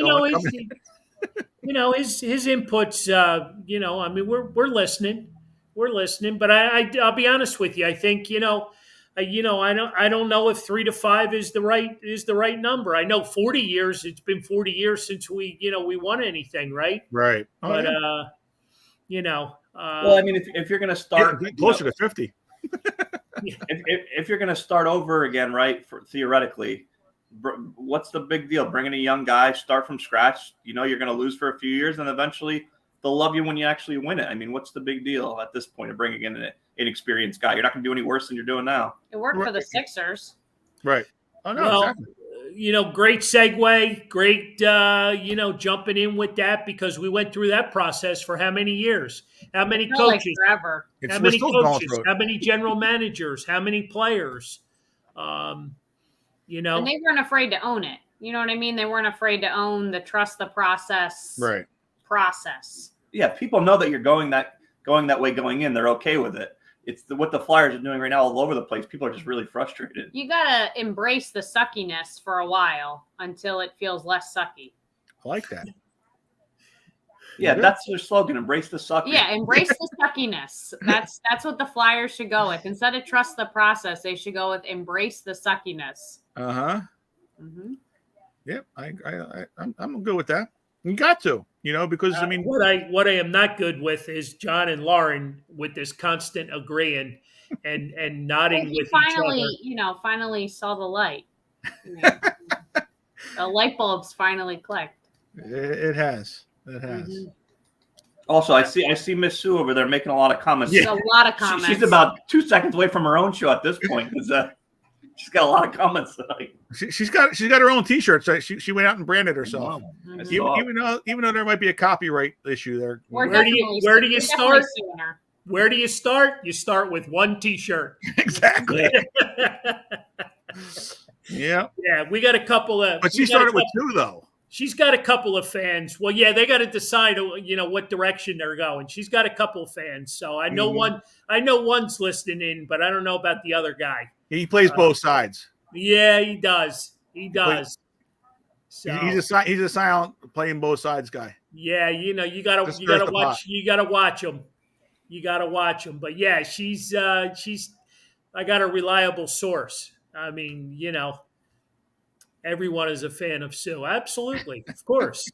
His inputs. I mean, we're listening. We're listening. But I'll be honest with you. I think I don't know if 3 to 5 is the right number. I know 40 years. It's been 40 years since we won anything, right? Right. But well, I mean, if you're going to start closer to 50. if you're going to start over again, right? Theoretically, what's the big deal? Bringing a young guy, start from scratch. You're going to lose for a few years, and eventually they'll love you when you actually win it. I mean, what's the big deal at this point of bringing in an inexperienced guy? You're not going to do any worse than you're doing now. It worked for the Sixers, right? Oh no, well, exactly. Great segue, great, jumping in with that because we went through that process for how many years? How many coaches? Forever. How many coaches? How many general managers? How many players? And they weren't afraid to own it. You know what I mean? They weren't afraid to own the trust the process. Right. Process. Yeah, people know that you're going that way going in. They're okay with it. it's what the Flyers are doing right now all over the place. People are just really frustrated. You gotta embrace the suckiness for a while until it feels less sucky. I like that. Yeah, that's their slogan. Embrace the sucky. Yeah, embrace the suckiness. That's what the Flyers should go with. Instead of trust the process, they should go with embrace the suckiness. Uh-huh. Mm-hmm. Yep, I'm good with that. You got to, because I mean, what I am not good with is John and Lauren with this constant agreeing and nodding with each other. Finally saw the light. The light bulbs finally clicked. It has. It has. Mm-hmm. Also, I see Miss Sue over there making a lot of comments. Yeah. A lot of comments. She's about 2 seconds away from her own show at this point because she's got a lot of comments tonight. She's got her own T-shirts. She went out and branded herself. Mm-hmm. Even though there might be a copyright issue there. Where do you start? Where do you start? You start with one T-shirt. Exactly. Yeah. Yeah, we got a couple of. But she started with 2 though. She's got a couple of fans. Well, yeah, they got to decide, what direction they're going. She's got a couple of fans, so I know one. I know one's listening in, but I don't know about the other guy. He plays both sides. Yeah, he does. He does. So he's a silent playing both sides guy. Yeah, you gotta watch. You gotta watch him. You gotta watch him. But yeah, she's. I got a reliable source. I mean, everyone is a fan of Sue. Absolutely. Of course.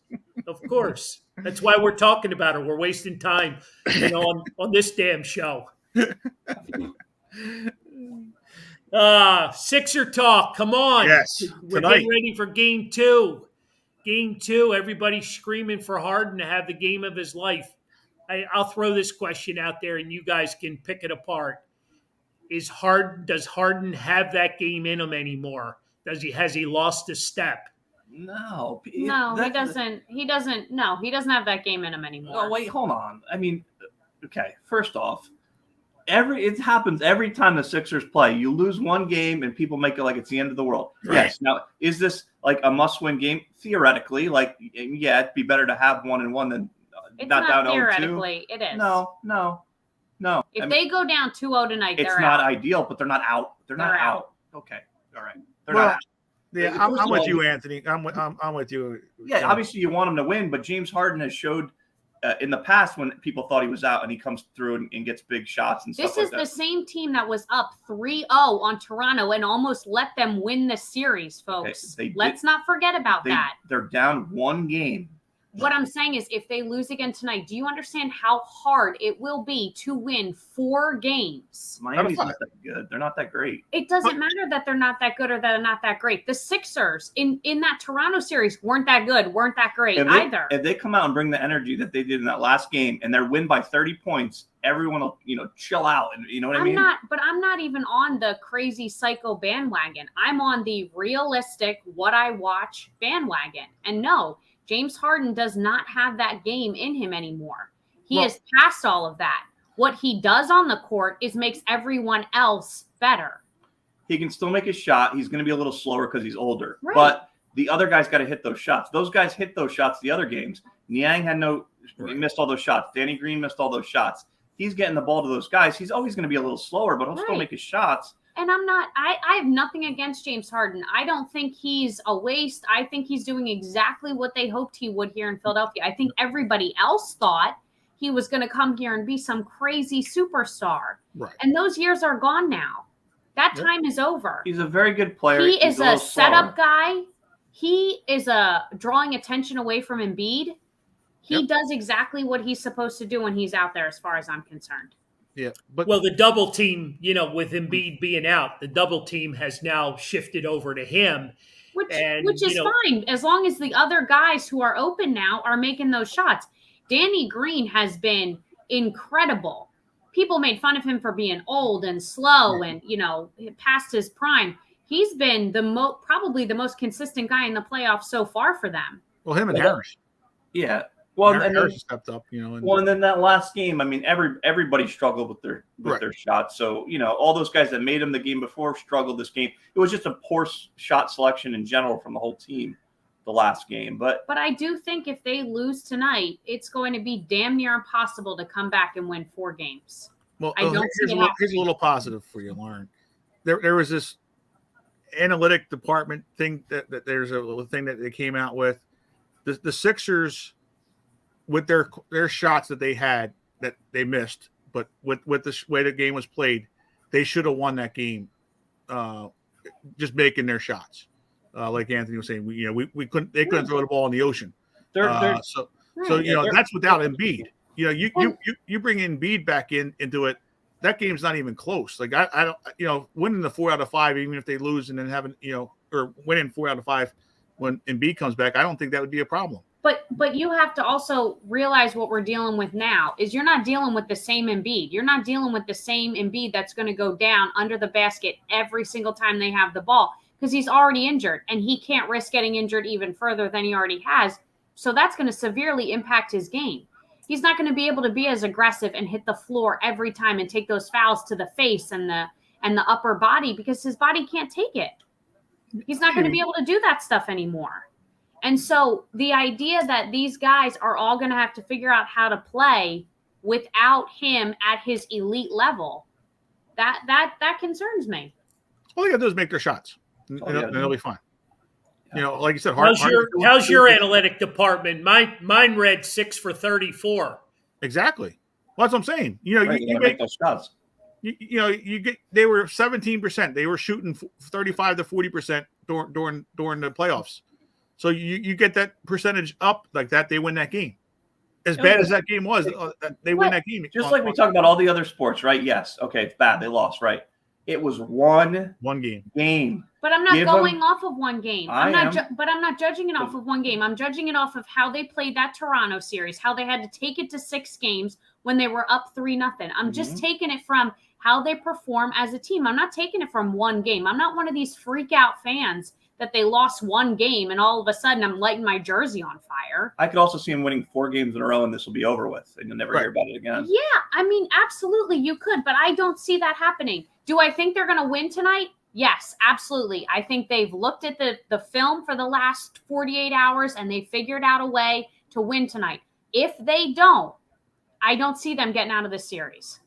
Of course. That's why we're talking about her. We're wasting time, on this damn show. Sixer talk. Come on. Yes. We're getting ready for game 2. Game 2. Everybody's screaming for Harden to have the game of his life. I'll throw this question out there and you guys can pick it apart. Does Harden have that game in him anymore? Has he lost a step? No. He doesn't. He doesn't have that game in him anymore. Oh, wait, hold on. I mean, okay. First off, it happens every time the Sixers play. You lose one game and people make it like it's the end of the world. Right. Yes. Now, is this like a must-win game? Theoretically, it'd be better to have 1-1 than not down 0-2. Theoretically, it is. No. If they go down 2-0 tonight, it's not ideal, but they're not out. They're not out. Okay. All right. They're not out. Yeah, I'm with you, Anthony. I'm with you. Yeah, obviously you want him to win, but James Harden has showed in the past when people thought he was out and he comes through and gets big shots and stuff like that. This is the same team that was up 3-0 on Toronto and almost let them win the series, folks. Okay, let's not forget about that. They're down one game. What I'm saying is if they lose again tonight, do you understand how hard it will be to win 4 games? Miami's not that good. They're not that great. It doesn't matter that they're not that good or that they're not that great. The Sixers in that Toronto series weren't that good, weren't that great either. If they come out and bring the energy that they did in that last game and they're win by 30 points, everyone will, chill out. And you know what I mean? I'm not even on the crazy psycho bandwagon. I'm on the realistic, what I watch bandwagon. And no, James Harden does not have that game in him anymore. He is past all of that. What he does on the court is makes everyone else better. He can still make his shot. He's going to be a little slower because he's older. Right. But the other guys got to hit those shots. Those guys hit those shots the other games. Niang he missed all those shots. Danny Green missed all those shots. He's getting the ball to those guys. He's always going to be a little slower, but he'll still make his shots. And I have nothing against James Harden. I don't think he's a waste. I think he's doing exactly what they hoped he would here in Philadelphia. I think everybody else thought he was going to come here and be some crazy superstar. Right. And those years are gone now. That time is over. He's a very good player. He is a setup guy. He is drawing attention away from Embiid. He does exactly what he's supposed to do when he's out there, as far as I'm concerned. Yeah, but the double team, with Embiid being out, the double team has now shifted over to him, which is fine as long as the other guys who are open now are making those shots. Danny Green has been incredible. People made fun of him for being old and slow and past his prime. He's been probably the most consistent guy in the playoffs so far for them. Well, him and Harris. Yeah. Well, Harris stepped up, and then that last game, I mean, everybody struggled with their shots. So, all those guys that made them the game before struggled this game. It was just a poor shot selection in general from the whole team the last game. But I do think if they lose tonight, it's going to be damn near impossible to come back and win 4 games. Well, I don't see it here's a little positive for you, Lauren. There was this analytic department thing that there's a little thing that they came out with. The Sixers, with their shots that they had that they missed, but with the way the game was played, they should have won that game. Just making their shots, like Anthony was saying, we couldn't throw the ball in the ocean. So that's without Embiid. You bring Embiid back into it. That game's not even close. Like I don't, winning the 4 out of 5, even if they lose, and then having, or winning 4 out of 5 when Embiid comes back, I don't think that would be a problem. But you have to also realize what we're dealing with now is you're not dealing with the same Embiid. You're not dealing with the same Embiid that's going to go down under the basket every single time they have the ball because he's already injured and he can't risk getting injured even further than he already has. So that's going to severely impact his game. He's not going to be able to be as aggressive and hit the floor every time and take those fouls to the face and the upper body because his body can't take it. He's not going to be able to do that stuff anymore. And so the idea that these guys are all going to have to figure out how to play without him at his elite level, that concerns me. All they got to do is make their shots, and they'll be fine. Like you said, how's your analytic department? Mine read 6 for 34. Exactly. Well, that's what I'm saying. You make those shots. They were 17%. They were shooting 35 to 40% during the playoffs. So you get that percentage up like that, they win that game. As bad as that game was, they win that game. Just like we talk about all the other sports, right? Yes. Okay, it's bad. They lost, right? It was one game. But I'm not going off of one game. But I'm not judging it off of one game. I'm judging it off of how they played that Toronto series, how they had to take it to 6 games when they were up 3-0. I'm just taking it from how they perform as a team. I'm not taking it from one game. I'm not one of these freak out fans that they lost one game and all of a sudden I'm lighting my jersey on fire. I could also see them winning 4 games in a row and this will be over with and you'll never hear about it again. Yeah, I mean, absolutely you could, but I don't see that happening. Do I think they're going to win tonight? Yes, absolutely. I think they've looked at the film for the last 48 hours and they figured out a way to win tonight. If they don't, I don't see them getting out of this series.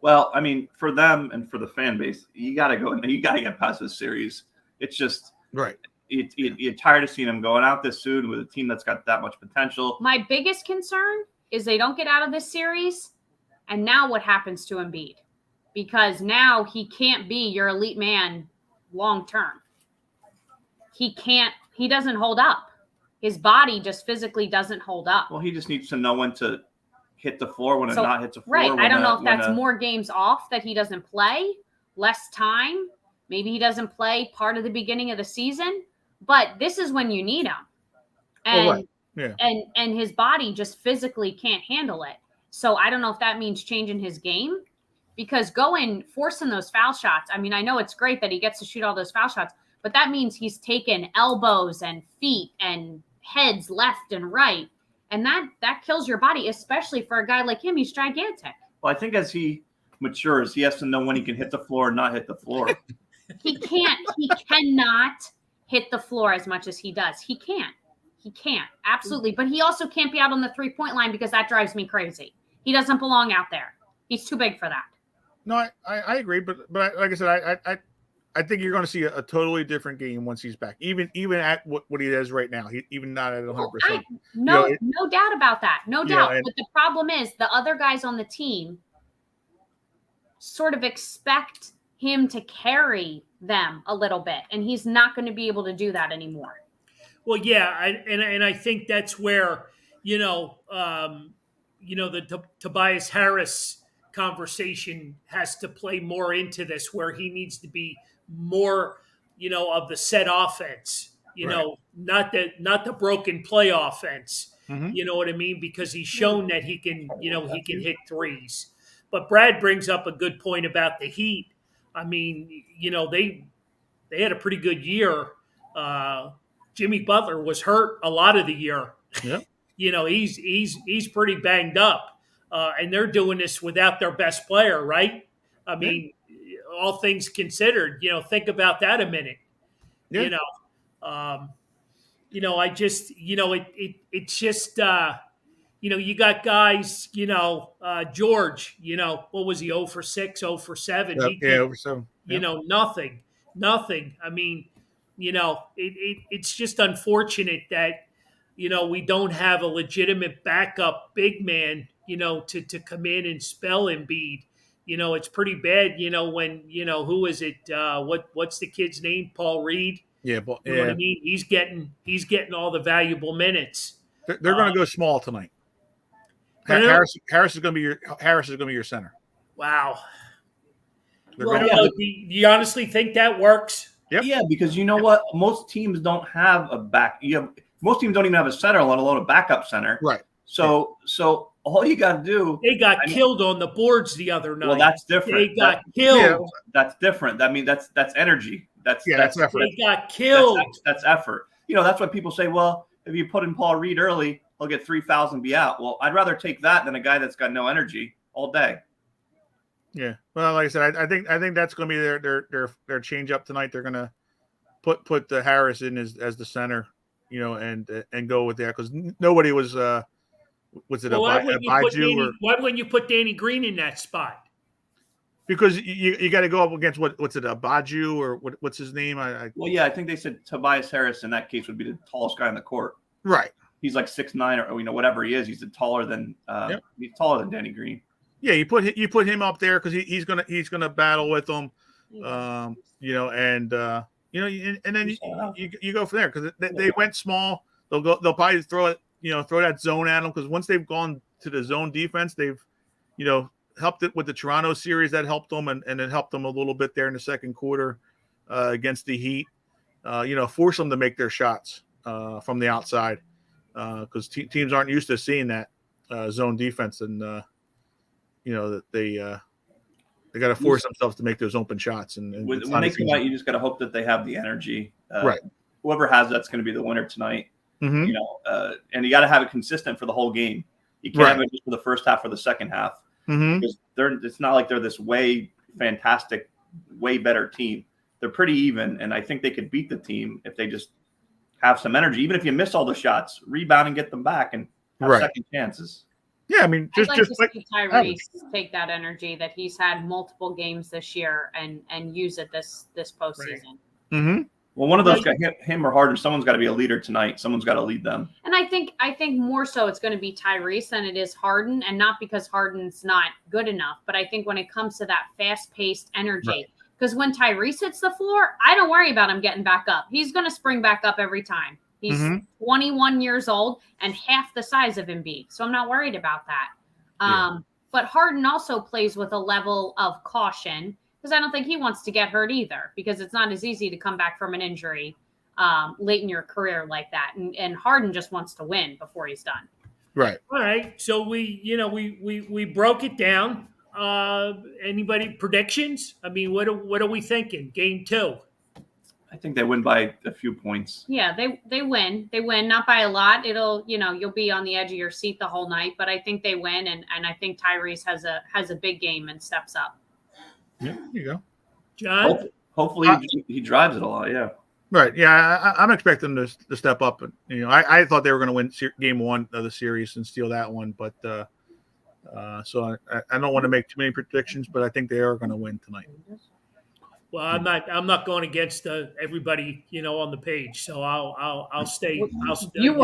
Well, I mean, for them and for the fan base, you got to get past this series. It's just right. You're tired of seeing them going out this soon with a team that's got that much potential. My biggest concern is they don't get out of this series, and now what happens to Embiid? Because now he can't be your elite man long term. He doesn't hold up. His body just physically doesn't hold up. Well, he just needs to know when to hit the floor, when it not hits the floor. Right. I don't know if that's more games off that he doesn't play, less time. Maybe he doesn't play part of the beginning of the season, but this is when you need him. And and his body just physically can't handle it. So I don't know if that means changing his game because forcing those foul shots. I mean, I know it's great that he gets to shoot all those foul shots, but that means he's taken elbows and feet and heads left and right. And that kills your body, especially for a guy like him. He's gigantic. Well, I think as he matures, he has to know when he can hit the floor and not hit the floor. He cannot hit the floor as much as he does. He can't. Absolutely. But he also can't be out on the 3-point line because that drives me crazy. He doesn't belong out there. He's too big for that. No, I agree. But like I said, I think you're going to see a totally different game once he's back. Even at what he is right now, even not at 100%. No doubt about that. No doubt. But the problem is the other guys on the team sort of expect him to carry them a little bit, and he's not going to be able to do that anymore. Well, yeah, I think that's where the Tobias Harris conversation has to play more into this, where he needs to be more, of the set offense, not the broken play offense. Mm-hmm. You know what I mean? Because he's shown that he can hit threes. But Brad brings up a good point about the Heat. I mean, they had a pretty good year. Jimmy Butler was hurt a lot of the year. Yep. He's pretty banged up, and they're doing this without their best player, right? I mean, all things considered, think about that a minute. Yeah. I just, it's just, you got guys, George, what was he, 0 for 6, 0 for 7? Yep. He Yeah, could, over seven. Yep. nothing. I mean, it's just unfortunate that, we don't have a legitimate backup big man, to come in and spell Embiid. It's pretty bad, when, who is it? What's the kid's name? Paul Reed. Yeah, but You know what I yeah, mean? He's getting all the valuable minutes. they're going to go small tonight. But Harris is going to be your center. wow. They're Well, gonna- do you honestly think that works? Yep. Yeah, because you know what? Most teams don't have a back. Most teams don't even have a center, let alone a backup center. Right. So all you got to do. They got killed on the boards the other night. Well, that's different. They got killed. That's different. I mean, that's energy. That's effort. They got killed. That's effort. That's why people say, well, if you put in Paul Reed early, he'll get 3,000, be out. Well, I'd rather take that than a guy that's got no energy all day. Yeah. Well, like I said, I think that's going to be their change up tonight. They're going to put the Harris in as the center, and go with that because nobody was it Why wouldn't you put Danny Green in that spot? Because you got to go up against what's it, Baju or what's his name? Well, yeah, I think they said Tobias Harris in that case would be the tallest guy on the court. Right. He's like 6'9" or whatever he is. He's taller than he's taller than Danny Green. Yeah, you put him up there because he's gonna battle with them, and then you go from there because they went small. They'll probably throw that zone at them because once they've gone to the zone defense, they've helped it with the Toronto series that helped them and it helped them a little bit there in the second quarter against the Heat. Force them to make their shots from the outside because teams aren't used to seeing that zone defense and that they got to force themselves to make those open shots. And when they come out, you just got to hope that they have the energy. Right. Whoever has that's going to be the winner tonight. Mm-hmm. And you got to have it consistent for the whole game. You can't have it just for the first half or the second half. Mm-hmm. Because it's not like they're this way fantastic, way better team. They're pretty even, and I think they could beat the team if they just have some energy. Even if you miss all the shots, rebound and get them back and have second chances. Yeah, I mean, I'd like to see Tyrese take that energy that he's had multiple games this year and use it this postseason. Right. Mm-hmm. Well, one of those got him or Harden. Someone's got to be a leader tonight. Someone's got to lead them. And I think more so it's going to be Tyrese than it is Harden, and not because Harden's not good enough, but I think when it comes to that fast-paced energy, because when Tyrese hits the floor, I don't worry about him getting back up. He's going to spring back up every time. He's 21 years old and half the size of Embiid, so I'm not worried about that. But Harden also plays with a level of caution because I don't think he wants to get hurt either, because it's not as easy to come back from an injury late in your career like that. And Harden just wants to win before he's done. Right. All right. So we broke it down. Anybody predictions? I mean, what are we thinking? Game 2. I think they win by a few points. Yeah, they win. They win, not by a lot. It'll, you'll be on the edge of your seat the whole night, but I think they win, and I think Tyrese has a big game and steps up. Yeah, there you go. John? Hopefully he drives it a lot, yeah. Right. Yeah, I'm expecting them to step up. I thought they were going to win game 1 of the series and steal that one, but so I don't want to make too many predictions, but I think they are going to win tonight. Well, I'm not going against everybody, on the page. So I'll stay. You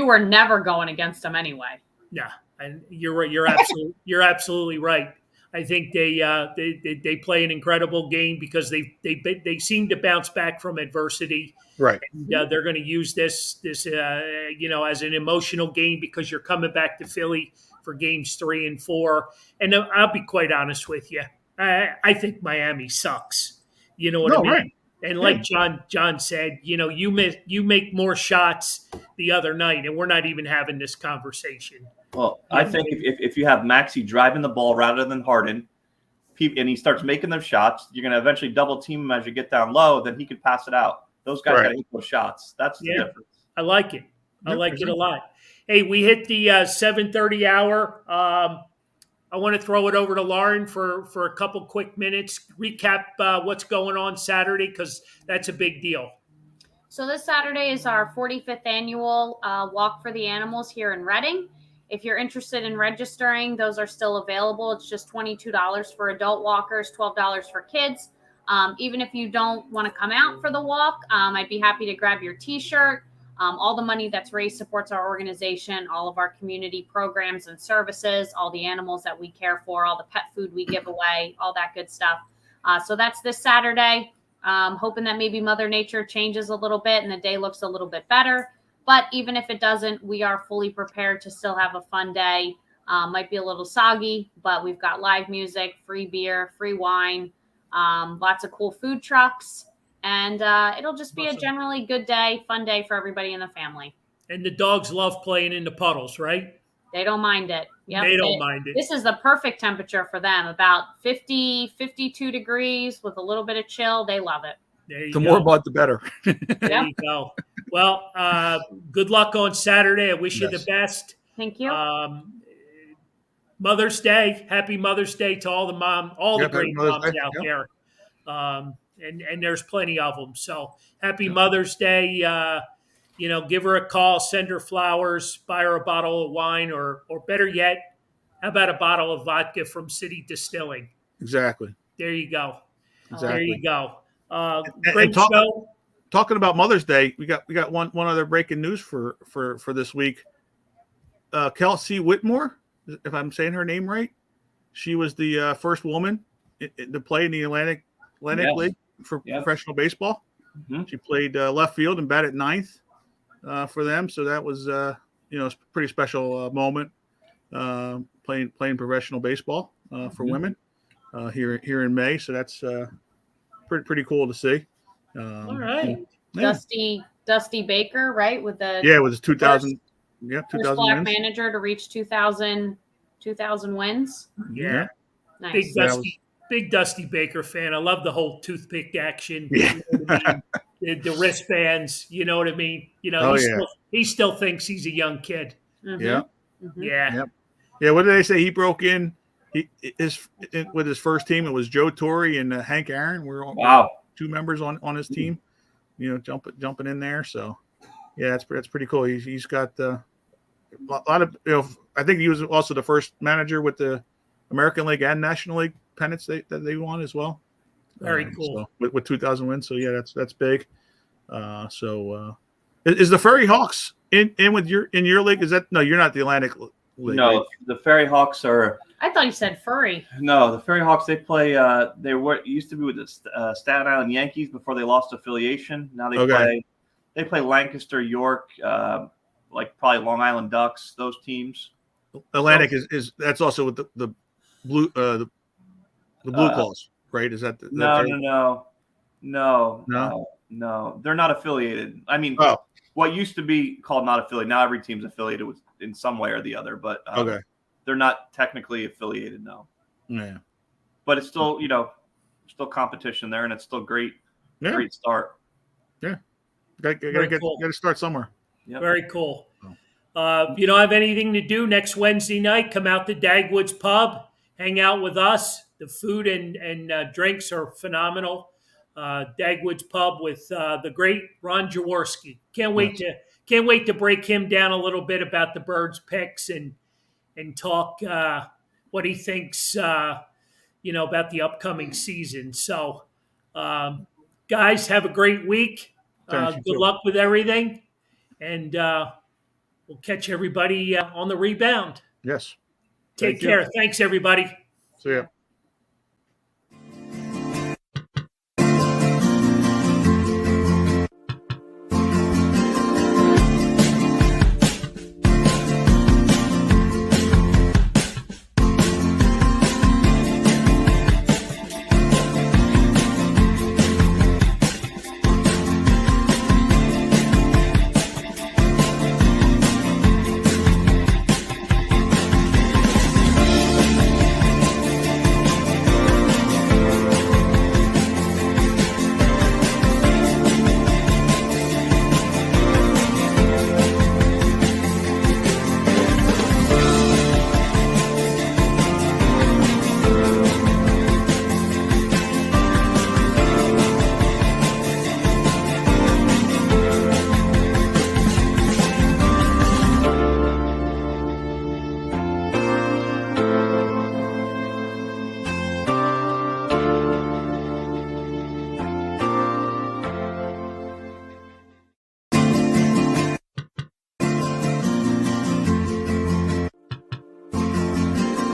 were never going against them anyway. Yeah, and you're right. You're absolutely right. I think they play an incredible game because they seem to bounce back from adversity. Right. And, they're going to use this as an emotional game because you're coming back to Philly for games 3 and 4. And I'll be quite honest with you. I think Miami sucks. You know what I mean? Right. And like John said, you make more shots the other night, and we're not even having this conversation. Well, I think if you have Maxey driving the ball rather than Harden, and he starts making those shots, you're going to eventually double team him as you get down low. Then he could pass it out. Those guys got to hit those shots. That's the difference. I like it. I like it a lot. Hey, we hit the 7:30 hour. I want to throw it over to Lauren for a couple quick minutes. Recap what's going on Saturday, because that's a big deal. So this Saturday is our 45th annual Walk for the Animals here in Reading. If you're interested in registering, those are still available. It's just $22 for adult walkers, $12 for kids. Even if you don't want to come out for the walk, I'd be happy to grab your t-shirt. All the money that's raised supports our organization, all of our community programs and services, all the animals that we care for, all the pet food we give away, all that good stuff. So that's this Saturday. Hoping that maybe Mother Nature changes a little bit and the day looks a little bit better. But even if it doesn't, we are fully prepared to still have a fun day. Might be a little soggy, but we've got live music, free beer, free wine, lots of cool food trucks. And it'll just be a generally good day, fun day for everybody in the family. And the dogs love playing in the puddles, right? They don't mind it. Yep. They don't mind it. This is the perfect temperature for them, about 50, 52 degrees with a little bit of chill. They love it. The more mud, the better. There you go. Well, good luck on Saturday. I wish you the best. Thank you. Mother's Day. Happy Mother's Day to all the great moms out there. And there's plenty of them. So happy Mother's Day. Give her a call, send her flowers, buy her a bottle of wine, or better yet, how about a bottle of vodka from City Distilling? Exactly. There you go. Exactly. There you go. Great show. Talking about Mother's Day, we got one other breaking news for this week. Kelsey Whitmore, if I'm saying her name right, she was the first woman to play in the Atlantic League for professional baseball. Mm-hmm. She played left field and batted ninth for them, so that was a pretty special moment playing professional baseball for women here in May. So that's pretty cool to see. All right, Dusty Baker, right? With his 2000 first black manager to reach 2,000 wins. Yeah, nice. Big Dusty Baker fan. I love the whole toothpick action. Yeah. You know what I mean? the wristbands. You know what I mean? He still thinks he's a young kid. Mm-hmm. Yeah. Mm-hmm. Yeah. Yeah. What did they say? He broke in. With his first team. It was Joe Torre and Hank Aaron. We're two members on his team. Jumping in there. So yeah, that's pretty cool. He's got a lot of I think he was also the first manager with the American League and National League pennants that they won as well. Very cool. So with 2,000 wins. So yeah, that's big. Is the Ferry Hawks in with your league? Is that no? You're not the Atlantic League. No, right? The Ferry Hawks are. I thought you said furry. No, the Ferry Hawks. They play. They used to be with the Staten Island Yankees before they lost affiliation. Now they play Lancaster, York, like probably Long Island Ducks. Those teams. Atlantic is that's also with the blue the Blue Claws, right? Is that no? They're not affiliated. I mean, what used to be called not affiliated. Now every team's affiliated with in some way or the other, but they're not technically affiliated. No. Yeah. But it's still still competition there, and it's still great start. Yeah. Got to start somewhere. Yep. Very cool. If you don't have anything to do next Wednesday night, come out to Dagwood's Pub, hang out with us. The food and drinks are phenomenal. Dagwood's Pub with the great Ron Jaworski. Can't wait to break him down a little bit about the Birds picks and talk what he thinks about the upcoming season. So, guys, have a great week. Good luck with everything, and we'll catch everybody on the rebound. Yes. Take care. Thanks, everybody. See ya.